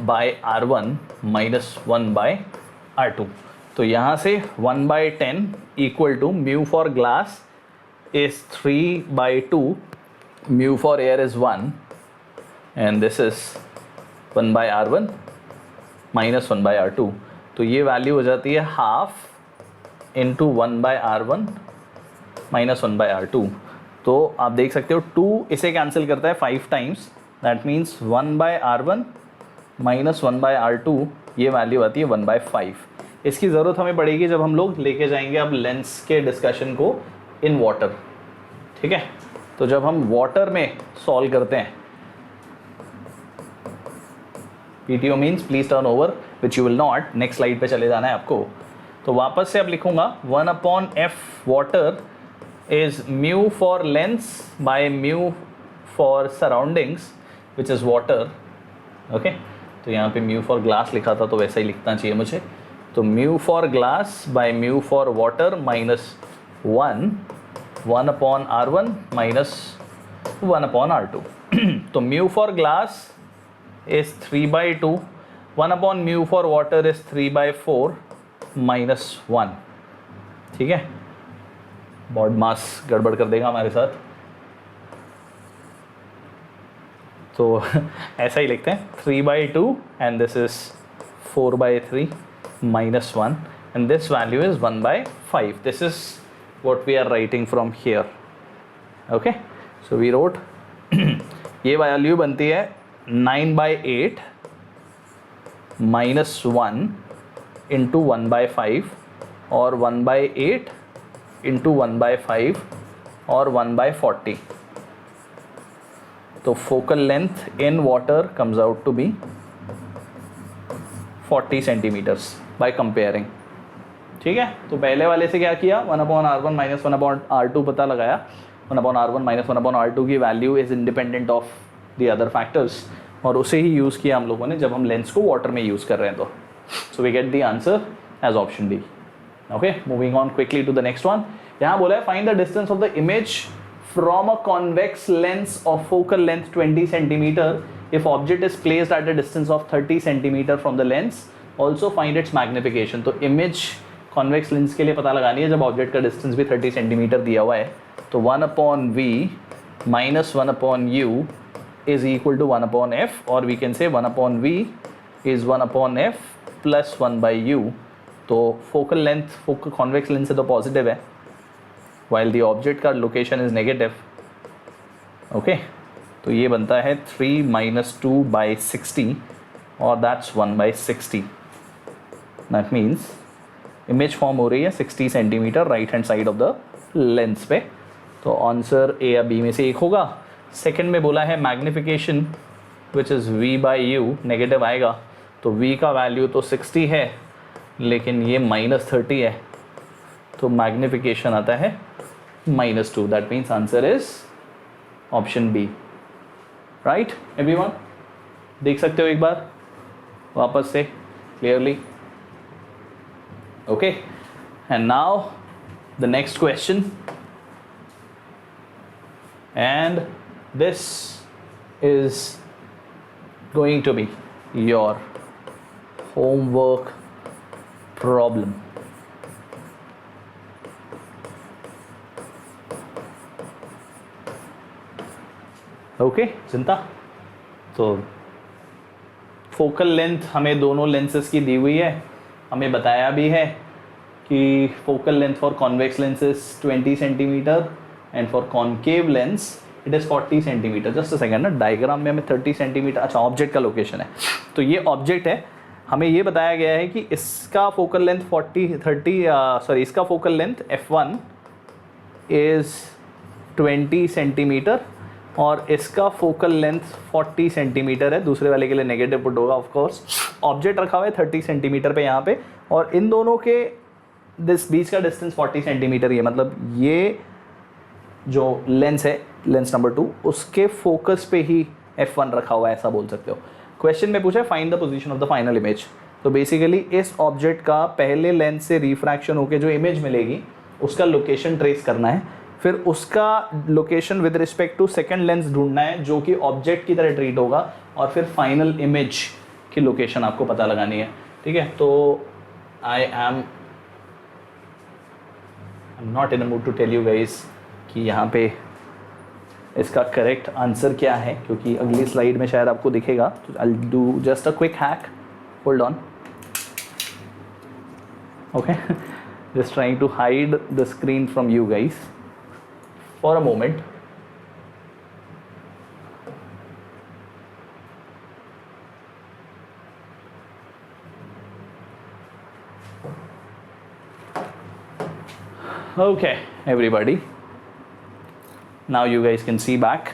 by r1 minus 1 by r2. तो यहाँ से 1/10 equal to mu for glass is 3/2, mu for air is 1, and this is 1 by r1 minus 1 by r2. तो ये value हो जाती है half into 1 by r1 minus 1 by r2. तो आप देख सकते हो 2 इसे कैंसिल करता है 5 times, that means 1 by r1 minus 1 by r2, ये वैल्यू आती है 1/5. इसकी ज़रूरत हमें पड़ेगी जब हम लोग लेके जाएंगे अब लेंस के डिस्कशन को इन वाटर. ठीक है, तो जब हम वाटर में सॉल्व करते हैं, PTO means please turn over, which you will not. Next slide पे चले जाना है आपको. तो वापस से अब लिखूंगा 1/f water is mu for lens by mu for surroundings which is water. okay, तो यहाँ पे mu for glass लिखा था तो वैसा ही लिखना चाहिए मुझे. तो mu for glass by mu for water minus 1 upon r1 minus 1 upon r2. तो mu for glass is 3/2, 1 upon mu for water is 3/4 minus 1. ठीक है, बॉड मास गड़बड़ कर देगा हमारे साथ, तो ऐसा ही लिखते हैं 3/2 and this is 4/3 minus 1 and this value is 1/5. This is what we are writing from here. Okay, so we wrote ये वैल्यू बनती है 9/8 minus 1 into 1/5 और 1/8 into 1/5 और 1/40. तो focal length in water comes out to be 40 centimetres by comparing. ठीक है, तो पहले वाले से क्या किया, 1/r1 माइनस 1/r2 पता लगाया. 1/r1 माइनस 1/r2 की value is independent of the other factors, और उसे ही यूज़ किया हम लोगों ने जब हम लेंस को वाटर में यूज़ कर रहे हैं. तो so we get the answer as option D. Okay, moving on quickly to the next one. यहाँ बोला है find the distance of the image from a convex lens of focal length 20 centimetre if object is placed at a distance of 30 centimetre from the lens. Also find its magnification. तो image convex lens के लिए पता लगानी है जब object का distance भी 30 centimetre दिया हुआ है. तो 1/v minus 1/u is equal to 1 upon f, or we can say 1 upon v is 1 upon f plus 1 by u. तो focal length focal convex lens से तो पॉजिटिव है, while the object का लोकेशन इज नेगेटिव. ओके, तो ये बनता है 3 minus 2 by 60 और that's 1 by 60. That means image form हो रही है 60 centimetre right hand side of the lens पे. तो आंसर ए या बी में से एक होगा. सेकंड में बोला है magnification which is v by u, negative आएगा तो v का वैल्यू तो 60 है लेकिन ये -30 है, तो मैग्निफिकेशन आता है -2. That means answer is option B. Right everyone, देख सकते हो एक बार वापस से clearly. Okay, and now the next question, and this is going to be your homework problem. Okay चिंता, तो फोकल लेंथ हमें दोनों लेंसेज की दी हुई है. हमें बताया भी है कि focal length for convex lenses 20 centimetre and for concave lens it is 40 centimetre. Just a second ना, डायग्राम में हमें 30 सेंटीमीटर, अच्छा ऑब्जेक्ट का लोकेशन है तो ये ऑब्जेक्ट है. हमें ये बताया गया है कि इसका फोकल लेंथ इसका focal length f1 is 20 centimetre और इसका फोकल लेंथ 40 सेंटीमीटर है. दूसरे वाले के लिए नेगेटिव पुट होगा ऑफ कोर्स. ऑब्जेक्ट रखा हुआ है 30 सेंटीमीटर पे यहाँ पे, और इन दोनों के बीच का डिस्टेंस 40 सेंटीमीटर ही है. मतलब ये जो लेंस है, लेंस नंबर 2, उसके फोकस पे ही f1 रखा हुआ है, ऐसा बोल सकते हो. क्वेश्चन में पूछा है find the position of the final image. तो बेसिकली इस ऑब्जेक्ट का पहले लेंस से रिफ्रैक्शन होकर जो इमेज मिलेगी उसका लोकेशन ट्रेस करना है, फिर उसका location with respect to second lens ढूंढना है जो कि ऑब्जेक्ट की तरह ट्रीट होगा, और फिर फाइनल इमेज की लोकेशन आपको पता लगानी है. ठीक है, तो I am not in a mood to tell you guys कि यहाँ पे इसका करेक्ट आंसर क्या है, क्योंकि अगली स्लाइड में शायद आपको दिखेगा. तो I will do just a quick hack. Hold on. Okay, just trying to hide the screen from you guys for a moment. Okay, everybody. Now you guys can see back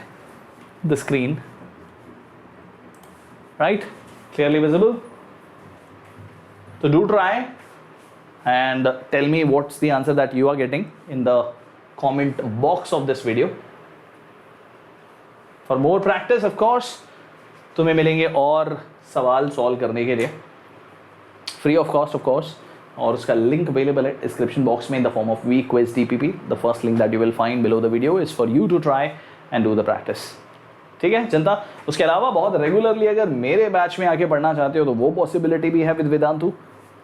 the screen, right? Clearly visible. So do try and tell me what's the answer that you are getting in the comment box of this video. For more practice, of course, तुम्हें मिलेंगे और सवाल solve करने के लिए free of cost of course, और उसका link available है डिस्क्रिप्शन बॉक्स में in the form of we quiz DPP. The first link that you will find below the video is for you to try and do the practice. ठीक है जनता, उसके अलावा बहुत regularly अगर मेरे batch में आके पढ़ना चाहते हो तो वो पॉसिबिलिटी भी है विद वेदांतु.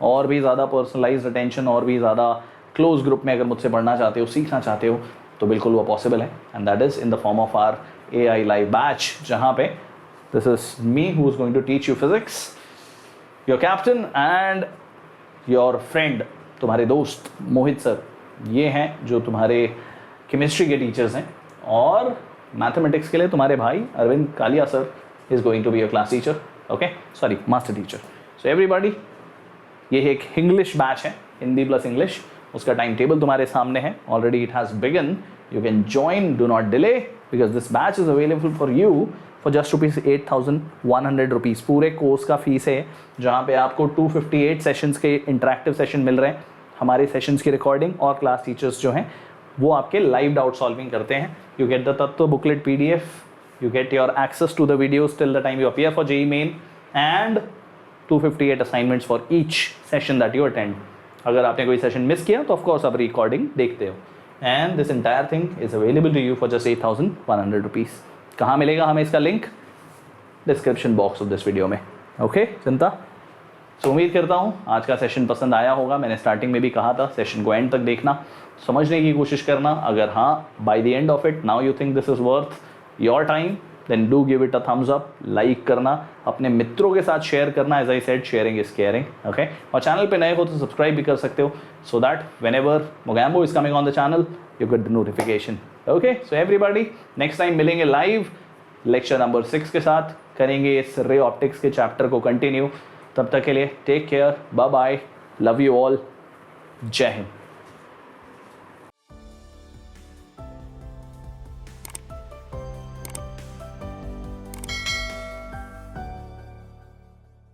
और भी ज़्यादा पर्सनलाइज्ड अटेंशन और भी ज़्यादा क्लोज ग्रुप में अगर मुझसे पढ़ना चाहते हो, सीखना चाहते हो, तो बिल्कुल वो पॉसिबल है. And that is in the form of our AI live batch, जहाँ पे this is me who is going to teach you physics, your captain and your friend, तुम्हारे दोस्त मोहित सर. ये हैं जो तुम्हारे केमिस्ट्री के टीचर्स हैं, और मैथमेटिक्स के लिए तुम्हारे भाई Arvind Kalia sir is going to be your class teacher. Okay, sorry master teacher. So everybody, ये एक इंग्लिश बैच है, हिंदी प्लस इंग्लिश. उसका टाइम टेबल तुम्हारे सामने है. Already it has begun. You can join, do not delay, because this batch is available for you for just ₹8,100. पूरे course का fees है, जहाँ पे आपको 258 सेशंस के इंटरेक्टिव सेशन मिल रहे हैं. हमारे सेशंस की रिकॉर्डिंग और क्लास टीचर्स जो हैं वो आपके लाइव डाउट सॉल्विंग करते हैं. You get the Tatva booklet PDF, you get your access to the videos till the time you appear for JEE main, and 258 assignments for each session that you attend. अगर आपने कोई session miss किया तो of course आप recording देखते हो. And this entire thing is available to you for just ₹8,100. कहाँ मिलेगा हमें इसका link? Description box of this video में. ओके चिंता, सो उम्मीद करता हूँ आज का सेशन पसंद आया होगा. मैंने स्टार्टिंग में भी कहा था सेशन को एंड तक देखना, समझने की कोशिश करना. अगर हाँ, by the end of it now you think this is worth your time, then do give it a thumbs up, like करना, अपने मित्रों के साथ शेयर करना, as I said sharing is caring, okay. और चैनल पे नए हो तो सब्सक्राइब भी कर सकते हो, so that whenever Mogambo is coming on the channel you get the notification, okay. So everybody next time मिलेंगे लाइव लेक्चर नंबर 6 के साथ, करेंगे इस रे ऑप्टिक्स के चैप्टर को कंटिन्यू। तब तक के लिए take care, bye bye, love you all, जय हिंद।